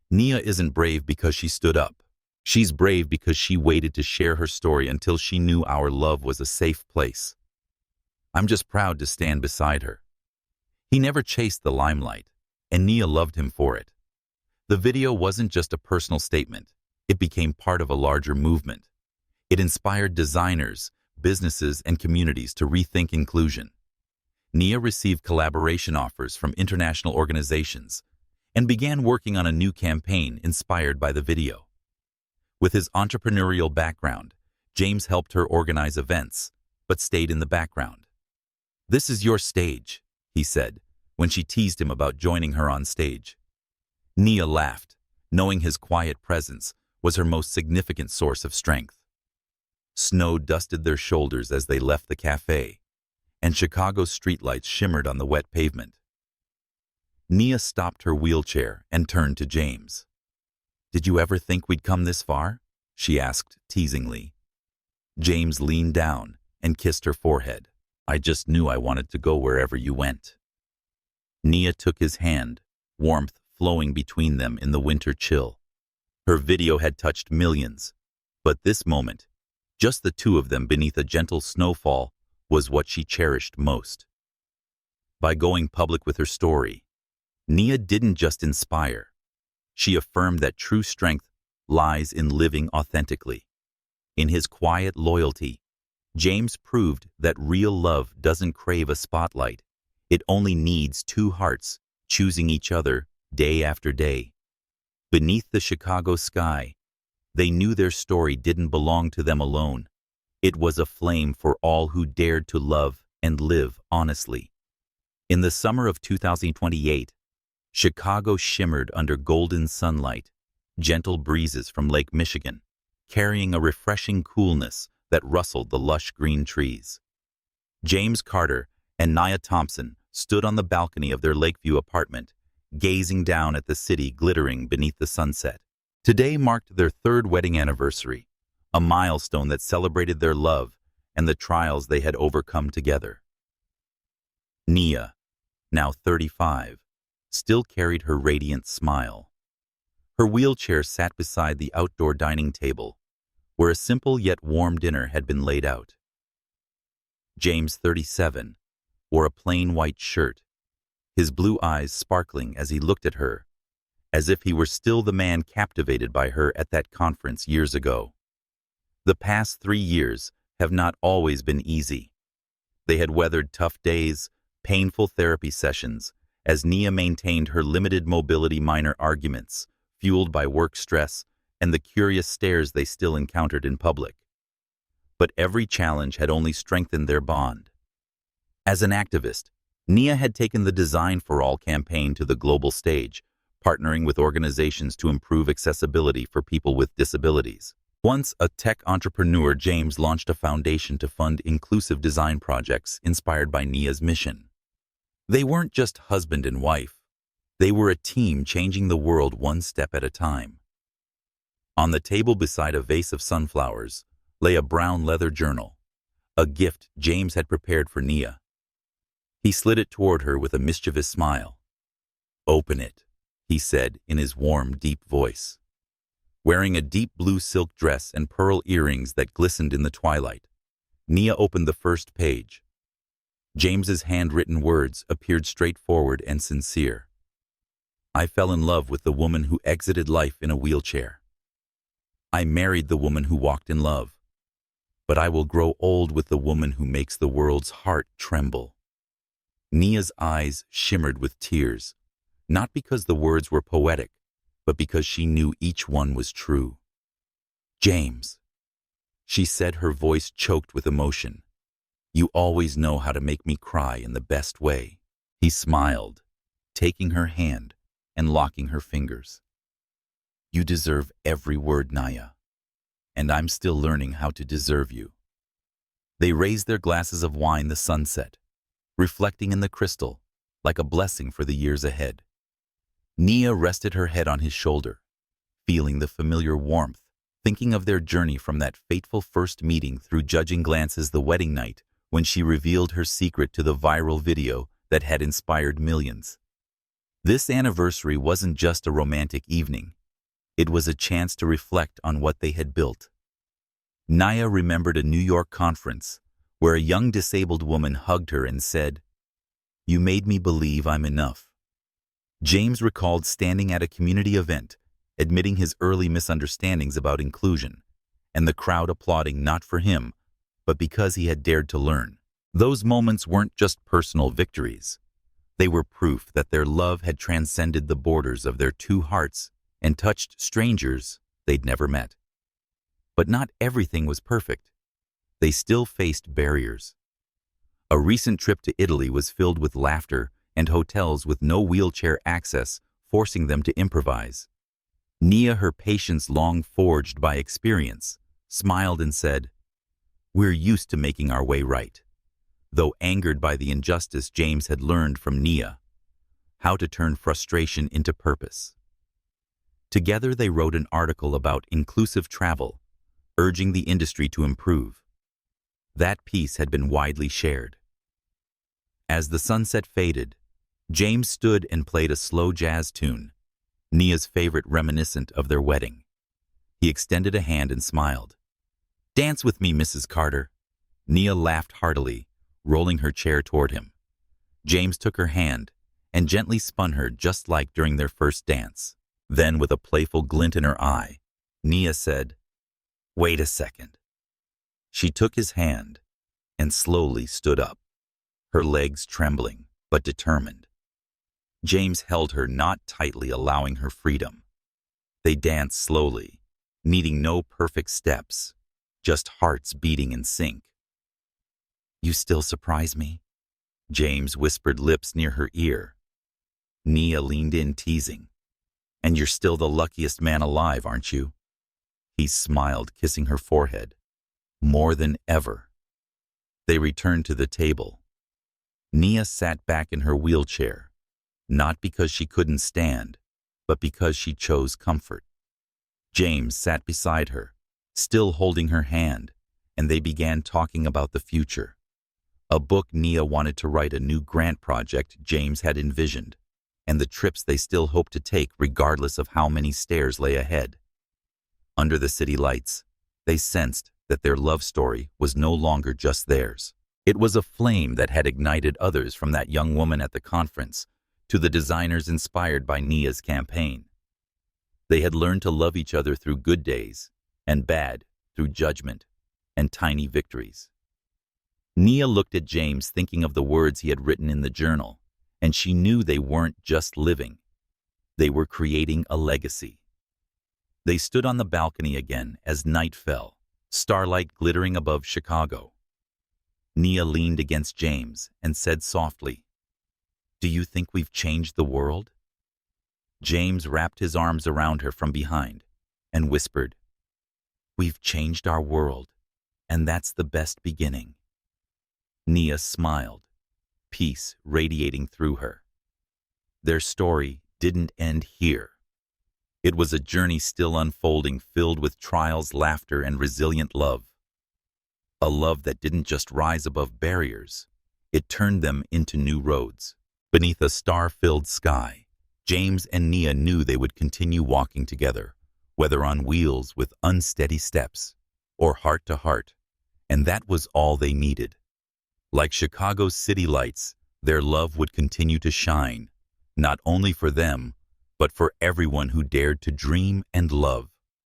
"Nia isn't brave because she stood up. She's brave because she waited to share her story until she knew our love was a safe place. I'm just proud to stand beside her." He never chased the limelight, and Nia loved him for it. The video wasn't just a personal statement. It became part of a larger movement. It inspired designers, businesses, and communities to rethink inclusion. Nia received collaboration offers from international organizations and began working on a new campaign inspired by the video. With his entrepreneurial background, James helped her organize events, but stayed in the background. "This is your stage," he said, when she teased him about joining her on stage. Nia laughed, knowing his quiet presence was her most significant source of strength. Snow dusted their shoulders as they left the cafe, and Chicago's streetlights shimmered on the wet pavement. Nia stopped her wheelchair and turned to James. "Did you ever think we'd come this far?" she asked teasingly. James leaned down and kissed her forehead. "I just knew I wanted to go wherever you went." Nia took his hand, warmth flowing between them in the winter chill. Her video had touched millions, but this moment, just the two of them beneath a gentle snowfall, was what she cherished most. By going public with her story, Nia didn't just inspire. She affirmed that true strength lies in living authentically. In his quiet loyalty, James proved that real love doesn't crave a spotlight. It only needs two hearts choosing each other day after day. Beneath the Chicago sky, they knew their story didn't belong to them alone. It was a flame for all who dared to love and live honestly. In the summer of 2028, Chicago shimmered under golden sunlight, gentle breezes from Lake Michigan, carrying a refreshing coolness that rustled the lush green trees. James Carter and Nia Thompson stood on the balcony of their Lakeview apartment, gazing down at the city glittering beneath the sunset. Today marked their third wedding anniversary, a milestone that celebrated their love and the trials they had overcome together. Nia, now 35, still carried her radiant smile. Her wheelchair sat beside the outdoor dining table, where a simple yet warm dinner had been laid out. James, 37, wore a plain white shirt, his blue eyes sparkling as he looked at her, as if he were still the man captivated by her at that conference years ago. The past 3 years have not always been easy. They had weathered tough days, painful therapy sessions, as Nia maintained her limited mobility, minor arguments, fueled by work stress and the curious stares they still encountered in public. But every challenge had only strengthened their bond. As an activist, Nia had taken the Design for All campaign to the global stage, partnering with organizations to improve accessibility for people with disabilities. Once a tech entrepreneur, James launched a foundation to fund inclusive design projects inspired by Nia's mission. They weren't just husband and wife. They were a team changing the world one step at a time. On the table beside a vase of sunflowers lay a brown leather journal, a gift James had prepared for Nia. He slid it toward her with a mischievous smile. "Open it," he said in his warm, deep voice. Wearing a deep blue silk dress and pearl earrings that glistened in the twilight, Nia opened the first page. James's handwritten words appeared straightforward and sincere. "I fell in love with the woman who exited life in a wheelchair. I married the woman who walked in love. But I will grow old with the woman who makes the world's heart tremble." Nia's eyes shimmered with tears, not because the words were poetic, but because she knew each one was true. "James," she said, her voice choked with emotion, "you always know how to make me cry in the best way." He smiled, taking her hand and locking her fingers. "You deserve every word, Nia, and I'm still learning how to deserve you." They raised their glasses of wine. The sunset, reflecting in the crystal, like a blessing for the years ahead. Nia rested her head on his shoulder, feeling the familiar warmth, thinking of their journey from that fateful first meeting through judging glances the wedding night when she revealed her secret to the viral video that had inspired millions. This anniversary wasn't just a romantic evening. It was a chance to reflect on what they had built. Nia remembered a New York conference where a young disabled woman hugged her and said, "You made me believe I'm enough." James recalled standing at a community event, admitting his early misunderstandings about inclusion, and the crowd applauding not for him, but because he had dared to learn. Those moments weren't just personal victories. They were proof that their love had transcended the borders of their two hearts and touched strangers they'd never met. But not everything was perfect. They still faced barriers. A recent trip to Italy was filled with laughter and hotels with no wheelchair access, forcing them to improvise. Nia, her patience long forged by experience, smiled and said, "We're used to making our way right." Though angered by the injustice, James had learned from Nia how to turn frustration into purpose. Together they wrote an article about inclusive travel, urging the industry to improve. That piece had been widely shared. As the sunset faded, James stood and played a slow jazz tune, Nia's favorite reminiscent of their wedding. He extended a hand and smiled. "Dance with me, Mrs. Carter." Nia laughed heartily, rolling her chair toward him. James took her hand and gently spun her just like during their first dance. Then, with a playful glint in her eye, Nia said, "Wait a second." She took his hand and slowly stood up, her legs trembling but determined. James held her, not tightly, allowing her freedom. They danced slowly, needing no perfect steps, just hearts beating in sync. "You still surprise me," James whispered, lips near her ear. Nia leaned in, teasing. "And you're still the luckiest man alive, aren't you?" He smiled, kissing her forehead. "More than ever." They returned to the table. Nia sat back in her wheelchair, not because she couldn't stand, but because she chose comfort. James sat beside her, still holding her hand, and they began talking about the future. A book Nia wanted to write, a new grant project James had envisioned, and the trips they still hoped to take regardless of how many stairs lay ahead. Under the city lights, they sensed that their love story was no longer just theirs. It was a flame that had ignited others, from that young woman at the conference to the designers inspired by Nia's campaign. They had learned to love each other through good days and bad, through judgment and tiny victories. Nia looked at James, thinking of the words he had written in the journal, and she knew they weren't just living. They were creating a legacy. They stood on the balcony again as night fell, starlight glittering above Chicago. Nia leaned against James and said softly, "Do you think we've changed the world?" James wrapped his arms around her from behind and whispered, "We've changed our world, and that's the best beginning." Nia smiled, peace radiating through her. Their story didn't end here. It was a journey still unfolding, filled with trials, laughter, and resilient love. A love that didn't just rise above barriers, it turned them into new roads. Beneath a star-filled sky, James and Nia knew they would continue walking together, whether on wheels with unsteady steps or heart to heart, and that was all they needed. Like Chicago's city lights, their love would continue to shine, not only for them, but for everyone who dared to dream and love.